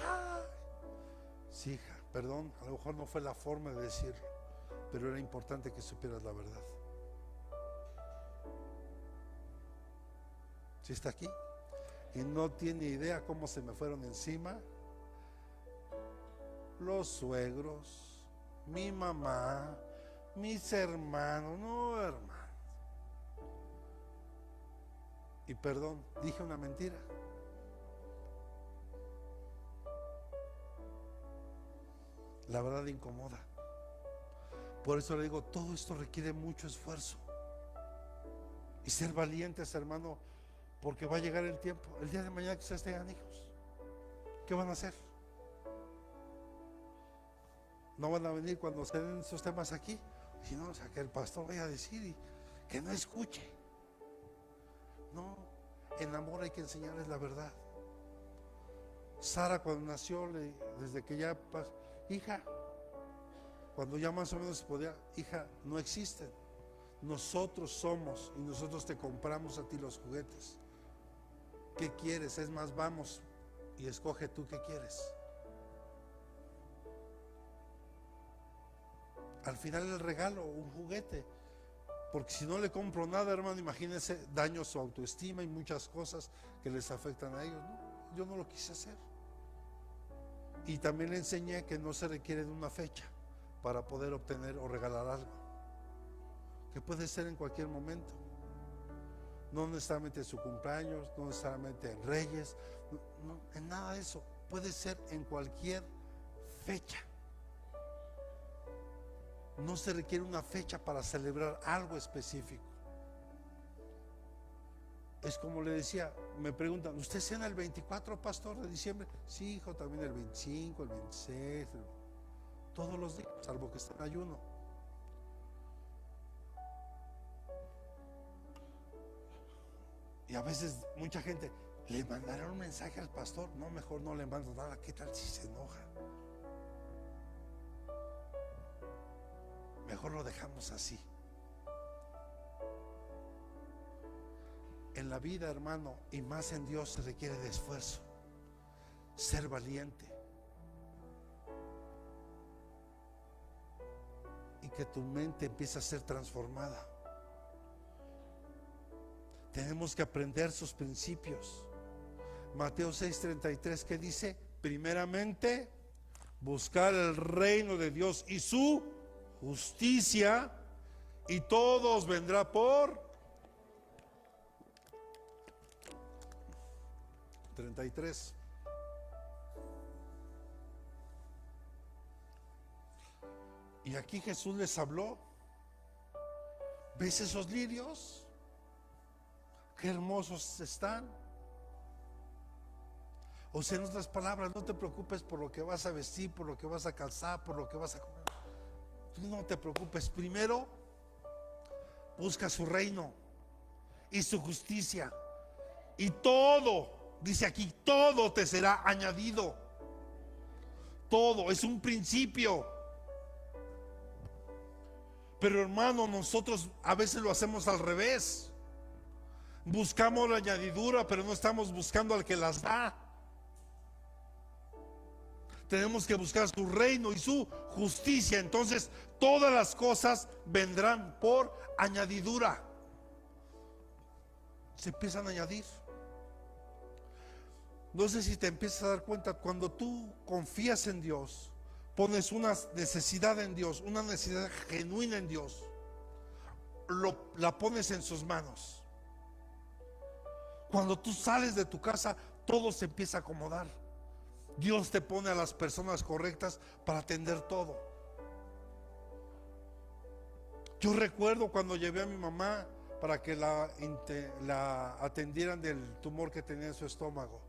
sí, hija, perdón, a lo mejor no fue la forma de decirlo, pero era importante que supieras la verdad. ¿Sí está aquí? Y no tiene idea cómo se me fueron encima los suegros, mi mamá, mis hermanos. No, hermano. Y perdón, dije una mentira. La verdad incomoda. Por eso le digo, todo esto requiere mucho esfuerzo. Y ser valientes, hermano, porque va a llegar el tiempo, el día de mañana que ustedes tengan hijos. ¿Qué van a hacer? ¿No van a venir cuando se den esos temas aquí? Si no, o sea, que el pastor vaya a decir y que no escuche. No, en amor hay que enseñarles la verdad. Sara cuando nació, desde que ya, hija, cuando ya más o menos se podía, hija, no existen. Nosotros somos y nosotros te compramos a ti los juguetes. ¿Qué quieres? Es más, vamos y escoge tú qué quieres. Al final el regalo, un juguete. Porque si no le compro nada, hermano, imagínense, daño su autoestima y muchas cosas que les afectan a ellos. No, yo no lo quise hacer. Y también le enseñé que no se requiere de una fecha para poder obtener o regalar algo, que puede ser en cualquier momento. No necesariamente en su cumpleaños, no necesariamente en Reyes, no, en nada de eso. Puede ser en cualquier fecha. No se requiere una fecha para celebrar algo específico. Es como le decía, me preguntan, ¿usted cena el 24, pastor, de diciembre? Sí, hijo, también el 25, el 26, todos los días, salvo que esté en ayuno. Y a veces mucha gente, ¿le mandarán un mensaje al pastor? No, mejor no le mando nada. ¿Qué tal si se enoja? Mejor lo dejamos así. En la vida, hermano, y más en Dios, se requiere de esfuerzo, ser valiente, y que tu mente empiece a ser transformada. Tenemos que aprender sus principios. Mateo 6:33, que dice: primeramente buscar el reino de Dios y su justicia, y todo os vendrá por 33. Y aquí Jesús les habló. ¿Ves esos lirios? Qué hermosos están. O sea, en otras palabras, no te preocupes por lo que vas a vestir, por lo que vas a calzar, por lo que vas a comer. Tú no te preocupes. Primero, busca su reino y su justicia. Y todo, dice aquí, todo te será añadido. Todo, es un principio. Pero hermano, nosotros a veces lo hacemos al revés. Buscamos la añadidura, pero no estamos buscando al que las da. Tenemos que buscar su reino y su justicia. Entonces todas las cosas vendrán por añadidura. Se empiezan a añadir. No sé si te empiezas a dar cuenta, cuando tú confías en Dios, pones una necesidad en Dios, una necesidad genuina en Dios, la pones en sus manos. Cuando tú sales de tu casa, todo se empieza a acomodar. Dios te pone a las personas correctas para atender todo. Yo recuerdo cuando llevé a mi mamá para que la atendieran del tumor que tenía en su estómago.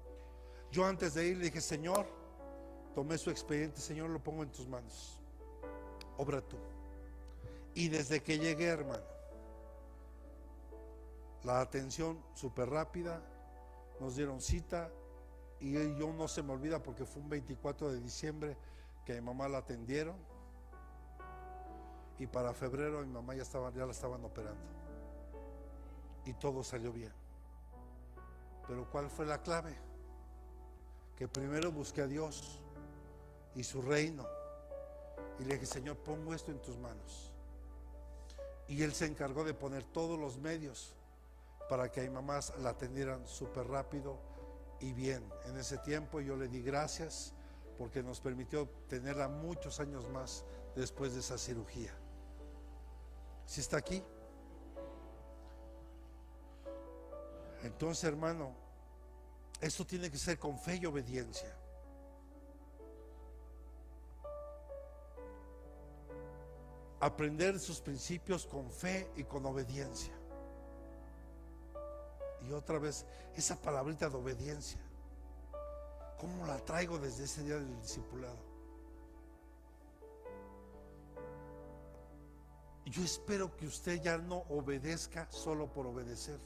Yo antes de ir le dije: Señor, tomé su expediente, Señor, lo pongo en tus manos, obra tú. Y desde que llegué, hermano, la atención súper rápida, nos dieron cita. Y yo no se me olvida, porque fue un 24 de diciembre que mi mamá la atendieron, y para febrero mi mamá ya la estaban operando y todo salió bien. Pero ¿cuál fue la clave? Que primero busqué a Dios y su reino, y le dije: Señor, pongo esto en tus manos. Y Él se encargó de poner todos los medios para que a mi mamá la atendieran súper rápido y bien. En ese tiempo yo le di gracias, porque nos permitió tenerla muchos años más después de esa cirugía. ¿Sí está aquí? Entonces, hermano, esto tiene que ser con fe y obediencia. Aprender sus principios con fe y con obediencia. Y otra vez, esa palabrita de obediencia, ¿cómo la traigo desde ese día del discipulado? Yo espero que usted ya no obedezca solo por obedecer.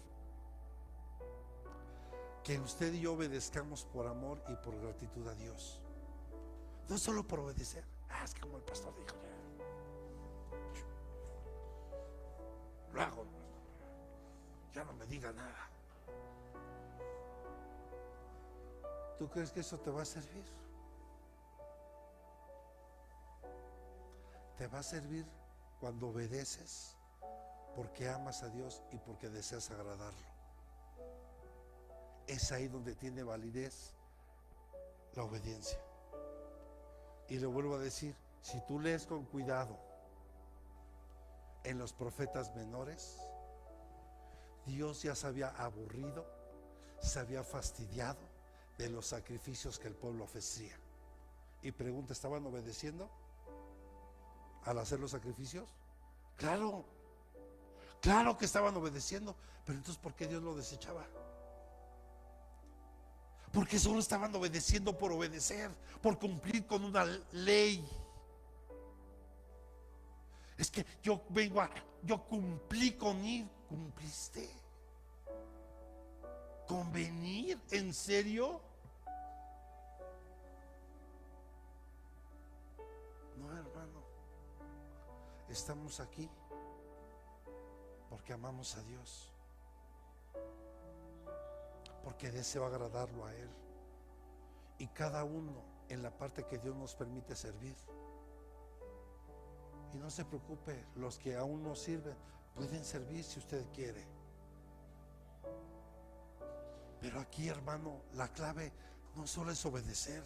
Que usted y yo obedezcamos por amor y por gratitud a Dios. No solo por obedecer. Es que como el pastor dijo, lo hago, ya no me diga nada. ¿Tú crees que eso te va a servir? Te va a servir cuando obedeces porque amas a Dios y porque deseas agradarlo. Es ahí donde tiene validez la obediencia. Y le vuelvo a decir, si tú lees con cuidado en los profetas menores, Dios ya se había aburrido, se había fastidiado de los sacrificios que el pueblo ofrecía. Y pregunta, ¿estaban obedeciendo al hacer los sacrificios? Claro, claro que estaban obedeciendo, pero entonces ¿por qué Dios lo desechaba? Porque solo estaban obedeciendo por obedecer, por cumplir con una ley. Es que yo cumplí con ir. ¿Cumpliste? ¿Con venir? ¿En serio? No, hermano. Estamos aquí porque amamos a Dios, porque deseo agradarlo a Él, y cada uno en la parte que Dios nos permite servir. Y no se preocupe, los que aún no sirven pueden servir si usted quiere. Pero aquí, hermano, la clave no solo es obedecer,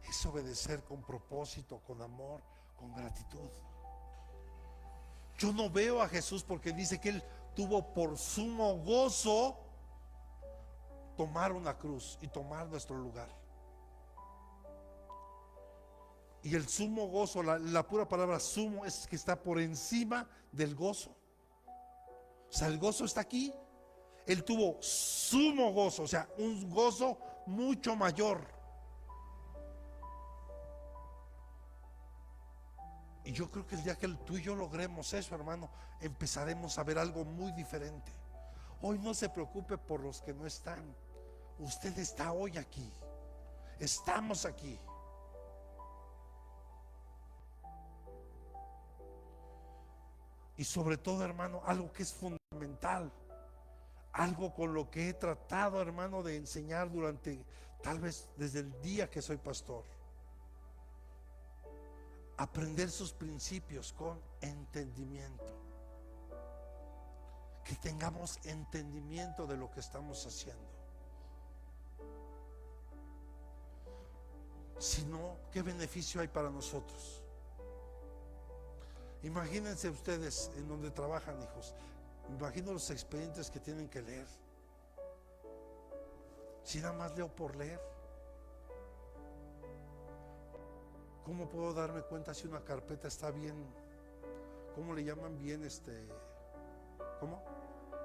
es obedecer con propósito, con amor, con gratitud. Yo no veo a Jesús porque dice que Él tuvo por sumo gozo tomar una cruz y tomar nuestro lugar. Y el sumo gozo, la pura palabra sumo, es que está por encima del gozo. O sea, el gozo está aquí. Él tuvo sumo gozo, o sea, un gozo mucho mayor. Y yo creo que el día que tú y yo logremos eso, hermano, empezaremos a ver algo muy diferente. Hoy no se preocupe por los que no están. Usted está hoy aquí. Estamos aquí. Y sobre todo, hermano, algo que es fundamental, algo con lo que he tratado, hermano, de enseñar durante, tal vez desde el día que soy pastor. Aprender sus principios con entendimiento. Que tengamos entendimiento de lo que estamos haciendo. Si no, ¿qué beneficio hay para nosotros? Imagínense ustedes en donde trabajan, hijos. Imagino los expedientes que tienen que leer. Si nada más leo por leer, ¿cómo puedo darme cuenta si una carpeta está bien? ¿Cómo le llaman? Bien, ¿cómo?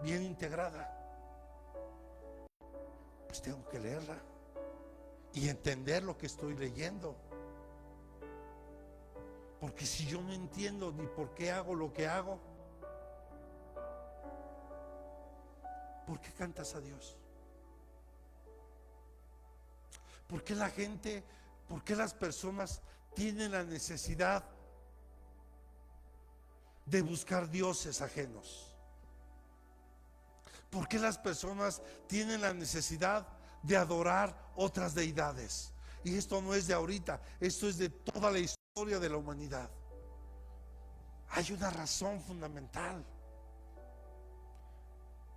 Bien integrada. Pues tengo que leerla y entender lo que estoy leyendo. Porque si yo no entiendo ni por qué hago lo que hago, ¿por qué cantas a Dios? ¿Por qué la gente, por qué las personas tienen la necesidad de buscar dioses ajenos? ¿Por qué las personas tienen la necesidad de adorar otras deidades? Y esto no es de ahorita, esto es de toda la historia de la humanidad. Hay una razón fundamental.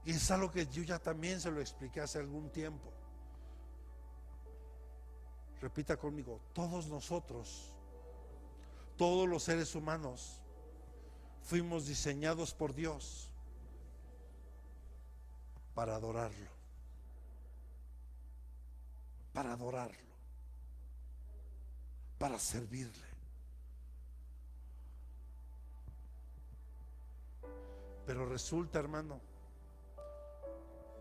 Y es algo que yo ya también se lo expliqué hace algún tiempo. Repita conmigo, todos nosotros, todos los seres humanos, fuimos diseñados por Dios para adorarlo. Para adorarlo. Para servirle. Pero resulta, hermano,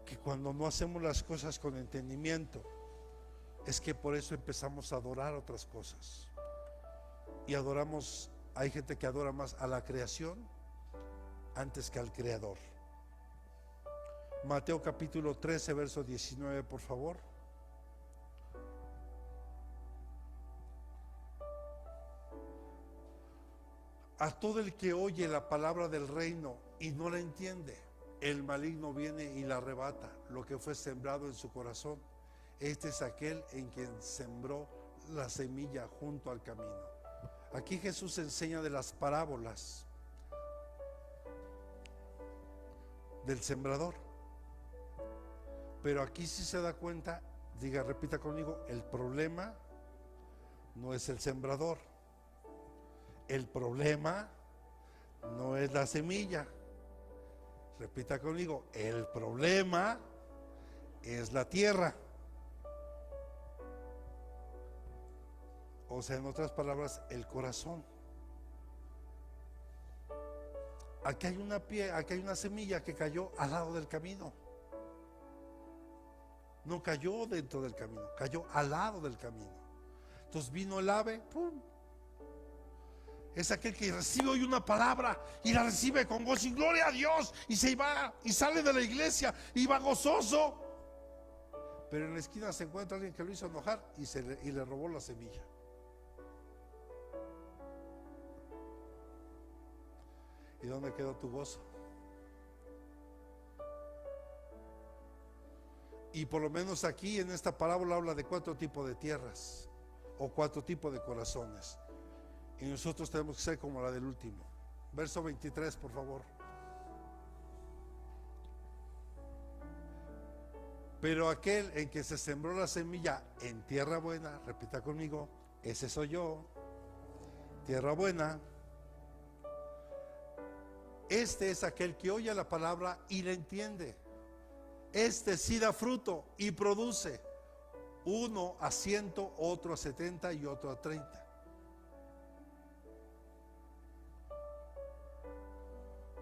que cuando no hacemos las cosas con entendimiento, es que por eso empezamos a adorar otras cosas. y adoramos, hay gente que adora más a la creación antes que al Creador. Mateo capítulo 13, verso 19, por favor. A todo el que oye la palabra del reino y no la entiende, el maligno viene y la arrebata lo que fue sembrado en su corazón. Este es aquel en quien sembró la semilla junto al camino. Aquí Jesús enseña de las parábolas del sembrador. Pero aquí sí se da cuenta, diga, repita conmigo, el problema no es el sembrador. El problema no es la semilla. Repita conmigo, el problema es la tierra. O sea, en otras palabras, el corazón. Aquí hay una semilla que cayó al lado del camino. No cayó dentro del camino, cayó al lado del camino. Entonces vino el ave, ¡pum! Es aquel que recibe hoy una palabra y la recibe con gozo y gloria a Dios, y se va y sale de la iglesia y va gozoso. Pero en la esquina se encuentra alguien que lo hizo enojar y le robó la semilla. ¿Y dónde quedó tu gozo? Y por lo menos aquí en esta parábola habla de 4 tipos de tierras o 4 tipos de corazones. Y nosotros tenemos que ser como la del último. Verso 23, por favor. Pero aquel en que se sembró la semilla en tierra buena, repita conmigo, ese soy yo, tierra buena. Este es aquel que oye la palabra y la entiende. Este sí da fruto y produce, uno a 100, otro a 70 y otro a 30.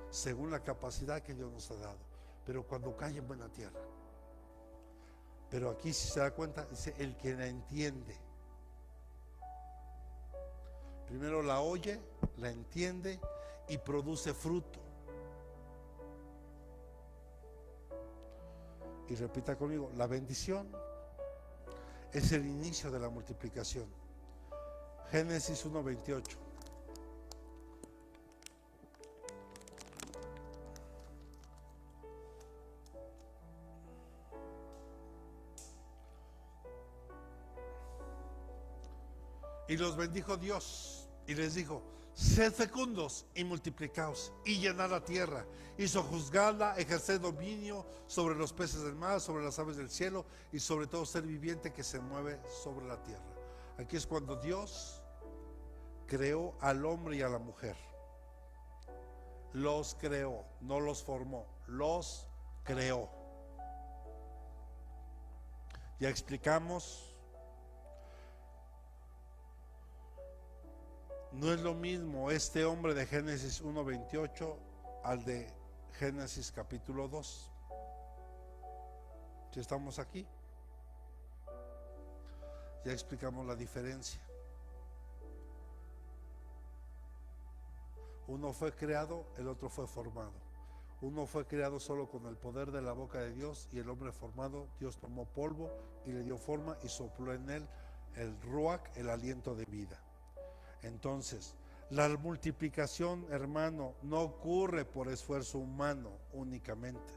Según la capacidad que Dios nos ha dado, pero cuando cae en buena tierra. Pero aquí, si se da cuenta, dice el que la entiende. Primero la oye, la entiende y produce fruto. Y repita conmigo, la bendición es el inicio de la multiplicación. Génesis 1:28. Y los bendijo Dios y les dijo: sed fecundos y multiplicaos y llenad la tierra y sojuzgadla, ejerced dominio sobre los peces del mar, sobre las aves del cielo y sobre todo ser viviente que se mueve sobre la tierra. Aquí es cuando Dios creó al hombre y a la mujer. Los creó, no los formó, los creó. Ya explicamos. No es lo mismo este hombre de Génesis 1:28 al de Génesis capítulo 2. Si estamos aquí, ya explicamos la diferencia. Uno fue creado, el otro fue formado. Uno fue creado solo con el poder de la boca de Dios, y el hombre formado, Dios tomó polvo y le dio forma y sopló en él el ruach, el aliento de vida. Entonces, la multiplicación, hermano, no ocurre por esfuerzo humano únicamente,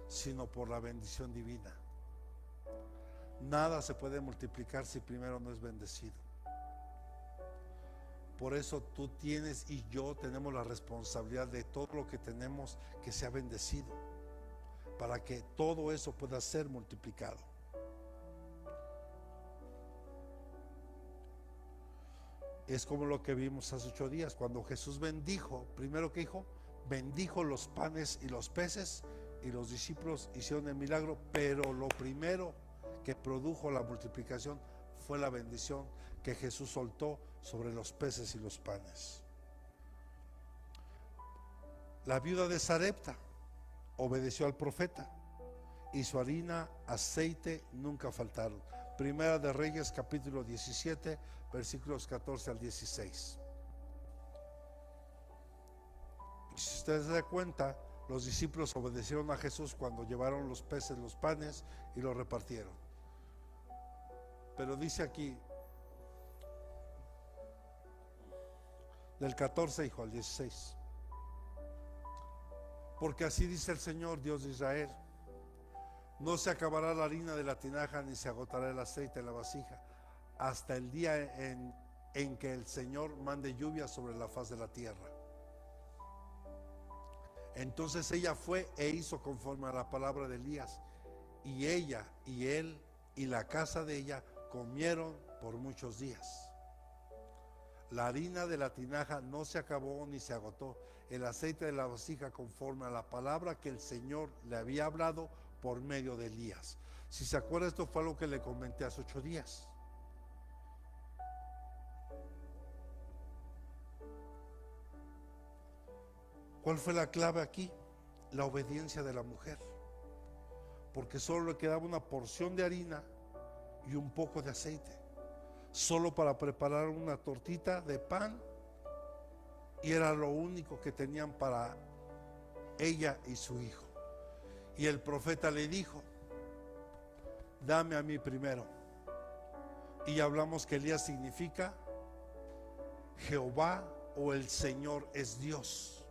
sino por la bendición divina. Nada se puede multiplicar si primero no es bendecido. Por eso tú tienes y yo tenemos la responsabilidad de todo lo que tenemos que sea bendecido, para que todo eso pueda ser multiplicado. Es como lo que vimos hace 8 días, cuando Jesús bendijo, primero que dijo, bendijo los panes y los peces, y los discípulos hicieron el milagro, pero lo primero que produjo la multiplicación fue la bendición que Jesús soltó sobre los peces y los panes. La viuda de Sarepta obedeció al profeta y su harina, aceite nunca faltaron. Primera de Reyes, capítulo 17, versículos 14 al 16. Si ustedes se dan cuenta, los discípulos obedecieron a Jesús cuando llevaron los peces, los panes y los repartieron. Pero dice aquí, del 14, hijo, al 16. Porque así dice el Señor, Dios de Israel: no se acabará la harina de la tinaja, ni se agotará el aceite en la vasija, hasta el día en que el Señor mande lluvia sobre la faz de la tierra. Entonces ella fue e hizo conforme a la palabra de Elías, y ella y él y la casa de ella comieron por muchos días. La harina de la tinaja no se acabó ni se agotó, el aceite de la vasija conforme a la palabra que el Señor le había hablado por medio de Elías. Si se acuerda, esto fue algo que le comenté hace 8 días. ¿Cuál fue la clave aquí? La obediencia de la mujer. Porque solo le quedaba una porción de harina y un poco de aceite, solo para preparar una tortita de pan, y era lo único que tenían para ella y su hijo. Y el profeta le dijo: dame a mí primero. Y hablamos que Elías significa Jehová o el Señor es Dios.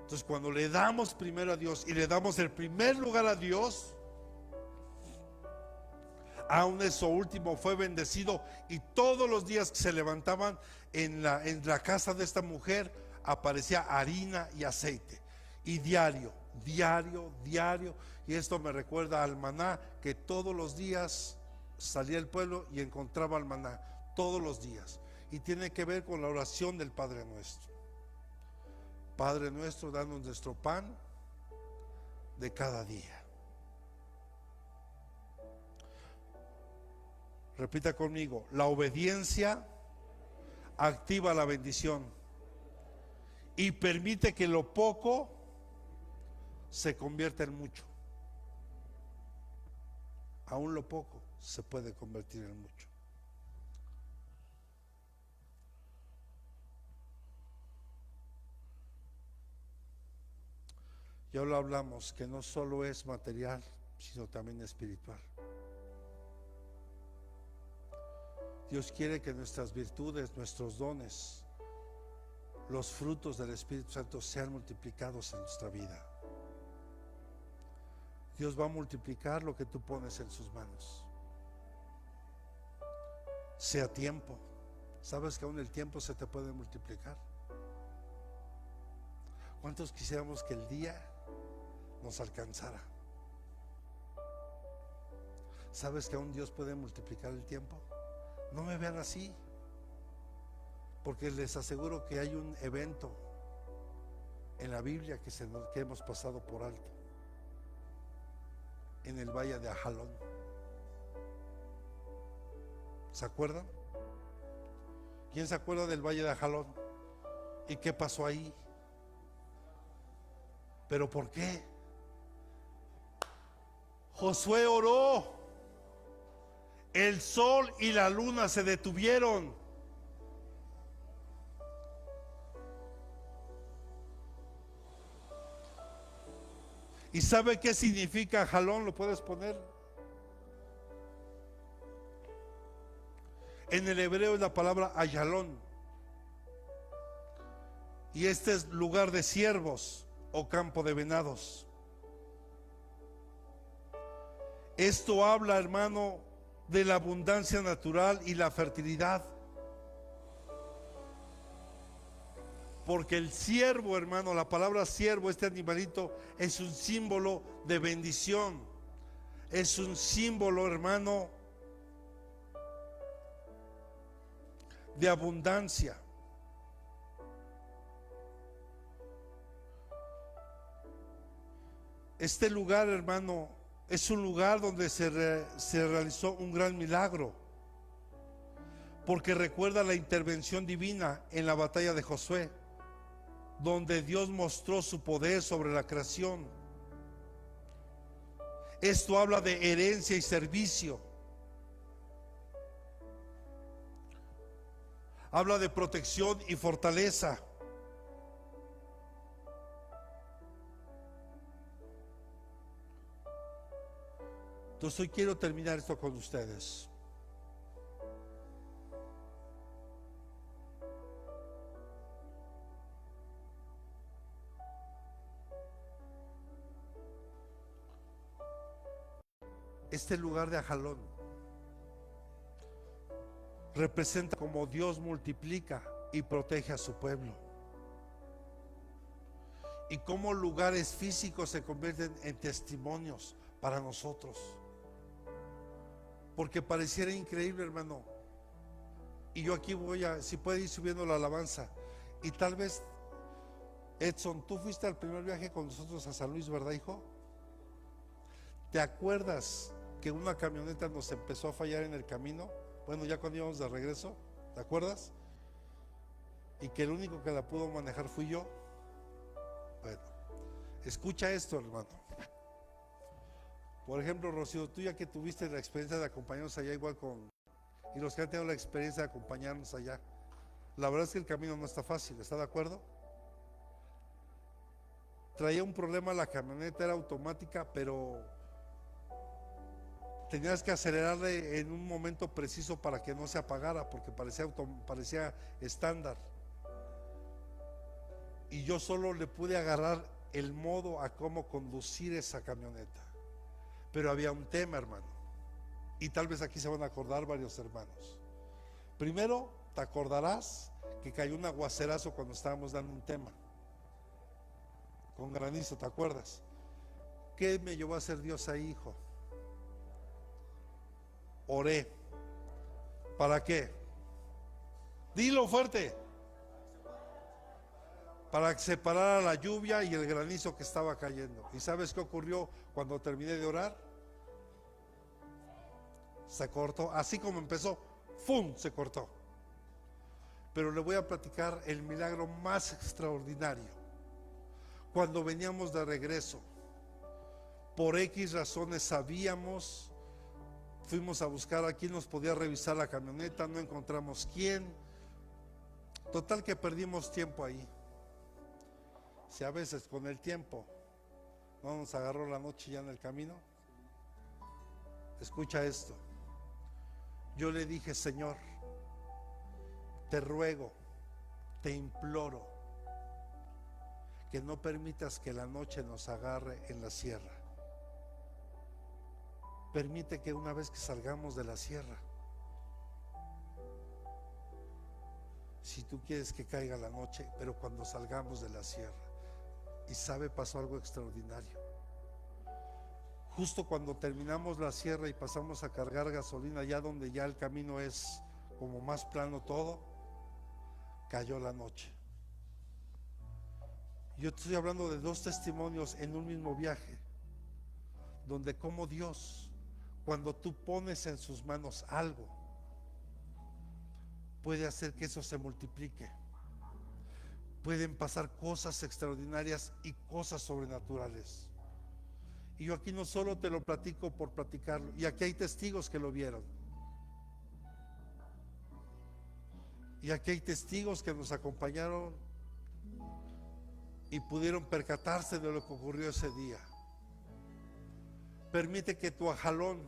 Entonces, cuando le damos primero a Dios y le damos el primer lugar a Dios, aún eso último fue bendecido, y todos los días que se levantaban en la casa de esta mujer aparecía harina y aceite, y diario, y esto me recuerda al maná, que todos los días salía el pueblo y encontraba el maná, todos los días, y tiene que ver con la oración del Padre Nuestro. Padre nuestro, danos nuestro pan de cada día. Repita conmigo: la obediencia activa la bendición y permite que lo poco se convierta en mucho. Aún lo poco se puede convertir en mucho. Ya lo hablamos, que no solo es material, sino también espiritual. Dios quiere que nuestras virtudes, nuestros dones, los frutos del Espíritu Santo sean multiplicados en nuestra vida. Dios va a multiplicar lo que tú pones en sus manos. Sea tiempo. ¿Sabes que aún el tiempo se te puede multiplicar? ¿Cuántos quisiéramos que el día nos alcanzara? ¿Sabes que aún Dios puede multiplicar el tiempo? No me vean así, porque les aseguro que hay un evento en la Biblia que hemos pasado por alto, en el valle de Ajalón. ¿Se acuerdan? ¿Quién se acuerda del valle de Ajalón? ¿Y qué pasó ahí? ¿Pero por qué? Josué oró, el sol y la luna se detuvieron. ¿Y sabe qué significa Ajalón? ¿Lo puedes poner? En el hebreo es la palabra Ayalón, y este es lugar de ciervos o campo de venados. Esto habla, hermano, de la abundancia natural y la fertilidad. Porque el ciervo, hermano, la palabra ciervo, este animalito, es un símbolo de bendición. Es un símbolo, hermano, de abundancia. Este lugar, hermano, es un lugar donde se realizó un gran milagro, porque recuerda la intervención divina en la batalla de Josué, donde Dios mostró su poder sobre la creación. Esto habla de herencia y servicio. Habla de protección y fortaleza. Entonces hoy quiero terminar esto con ustedes. Este lugar de Ajalón representa cómo Dios multiplica y protege a su pueblo, y cómo lugares físicos se convierten en testimonios para nosotros. Porque pareciera increíble, hermano, y yo aquí voy a, si puede ir subiendo la alabanza, y tal vez, Edson, tú fuiste al primer viaje con nosotros a San Luis, ¿verdad, hijo? ¿Te acuerdas que una camioneta nos empezó a fallar en el camino? Bueno, ya cuando íbamos de regreso, ¿te acuerdas? Y que el único que la pudo manejar fui yo. Bueno, escucha esto, hermano. Por ejemplo, Rocío, tú ya que tuviste la experiencia de acompañarnos allá, igual y los que han tenido la experiencia de acompañarnos allá, la verdad es que el camino no está fácil, ¿está de acuerdo? Traía un problema la camioneta, era automática, pero tenías que acelerarle en un momento preciso para que no se apagara, porque parecía estándar. Y yo solo le pude agarrar el modo a cómo conducir esa camioneta. Pero había un tema, hermano, y tal vez aquí se van a acordar varios hermanos. Primero, te acordarás que cayó un aguacerazo cuando estábamos dando un tema con granizo, ¿te acuerdas? ¿Qué me llevó a hacer Dios ahí, hijo? Oré. ¿Para qué? Dilo fuerte. Para que separara la lluvia y el granizo que estaba cayendo. ¿Y sabes qué ocurrió cuando terminé de orar? Se cortó, así como empezó, ¡fum!, se cortó. Pero le voy a platicar el milagro más extraordinario. Cuando veníamos de regreso, por X razones sabíamos, fuimos a buscar a quién nos podía revisar la camioneta, no encontramos quién. Total que perdimos tiempo ahí. Si a veces con el tiempo no nos agarró la noche ya en el camino. Escucha esto. Yo le dije, Señor, te ruego, te imploro, que no permitas que la noche nos agarre en la sierra. Permite que una vez que salgamos de la sierra, si tú quieres que caiga la noche, pero cuando salgamos de la sierra. Y sabe, pasó algo extraordinario. Justo cuando terminamos la sierra y pasamos a cargar gasolina, allá donde ya el camino es como más plano todo, cayó la noche. Yo te estoy hablando de dos testimonios en un mismo viaje, donde como Dios, cuando tú pones en sus manos algo, puede hacer que eso se multiplique. Pueden pasar cosas extraordinarias y cosas sobrenaturales. Y yo aquí no solo te lo platico por platicarlo, y aquí hay testigos que lo vieron. Y aquí hay testigos que nos acompañaron y pudieron percatarse de lo que ocurrió ese día. Permite que tu Ajalón,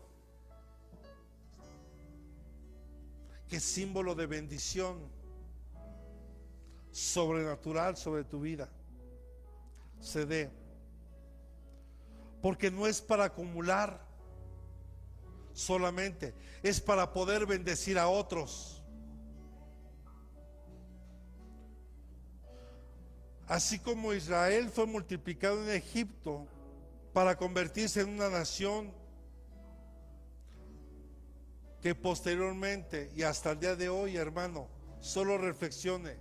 que es símbolo de bendición sobrenatural sobre tu vida, se dé. Porque no es para acumular solamente, es para poder bendecir a otros. Así como Israel fue multiplicado en Egipto para convertirse en una nación que posteriormente y hasta el día de hoy, hermano, solo reflexione,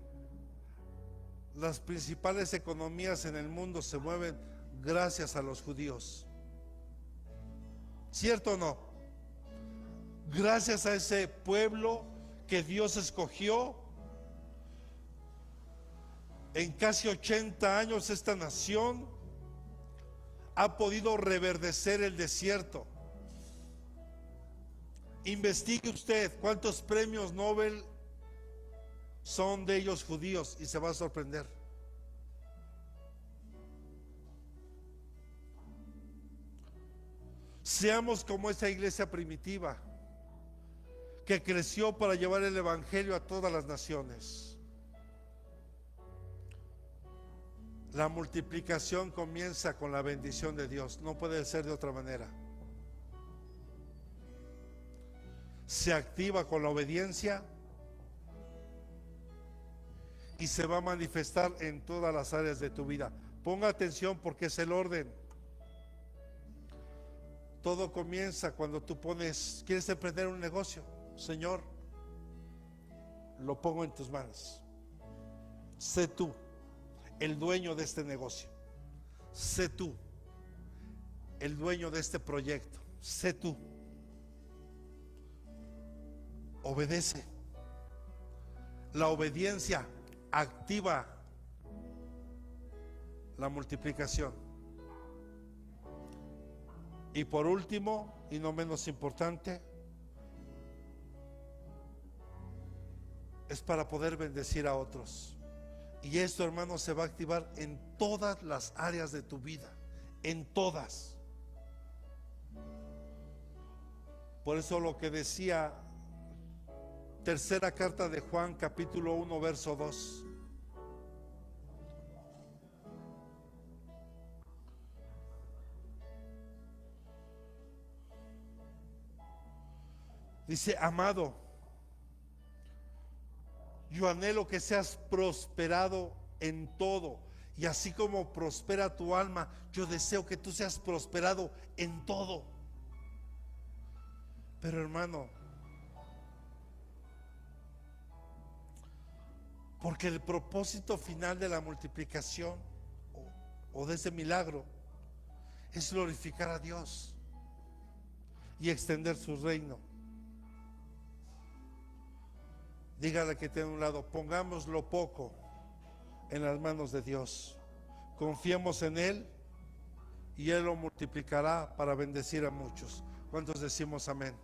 las principales economías en el mundo se mueven gracias a los judíos. ¿Cierto o no? Gracias a ese pueblo que Dios escogió. En casi 80 años esta nación ha podido reverdecer el desierto. Investigue usted cuántos premios Nobel Son de ellos judíos y se va a sorprender. Seamos como esa iglesia primitiva que creció para llevar el evangelio a todas las naciones. La multiplicación comienza con la bendición de Dios, no puede ser de otra manera. Se activa con la obediencia y se va a manifestar en todas las áreas de tu vida. Ponga atención porque es el orden. Todo comienza cuando tú quieres emprender un negocio. Señor, lo pongo en tus manos. Sé tú el dueño de este negocio. Sé tú el dueño de este proyecto. Sé tú. Obedece. La obediencia activa la multiplicación. Y por último, y no menos importante, es para poder bendecir a otros. Y esto, hermano, se va a activar en todas las áreas de tu vida, en todas. Por eso lo que decía tercera carta de Juan, capítulo 1, verso 2. Dice: amado, yo anhelo que seas prosperado en todo, y así como prospera tu alma, yo deseo que tú seas prosperado en todo. Pero hermano, porque el propósito final de la multiplicación o de ese milagro es glorificar a Dios y extender su reino. Dígale que tiene a un lado: pongamos lo poco en las manos de Dios, confiemos en Él y Él lo multiplicará para bendecir a muchos. ¿Cuántos decimos amén?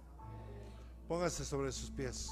Póngase sobre sus pies.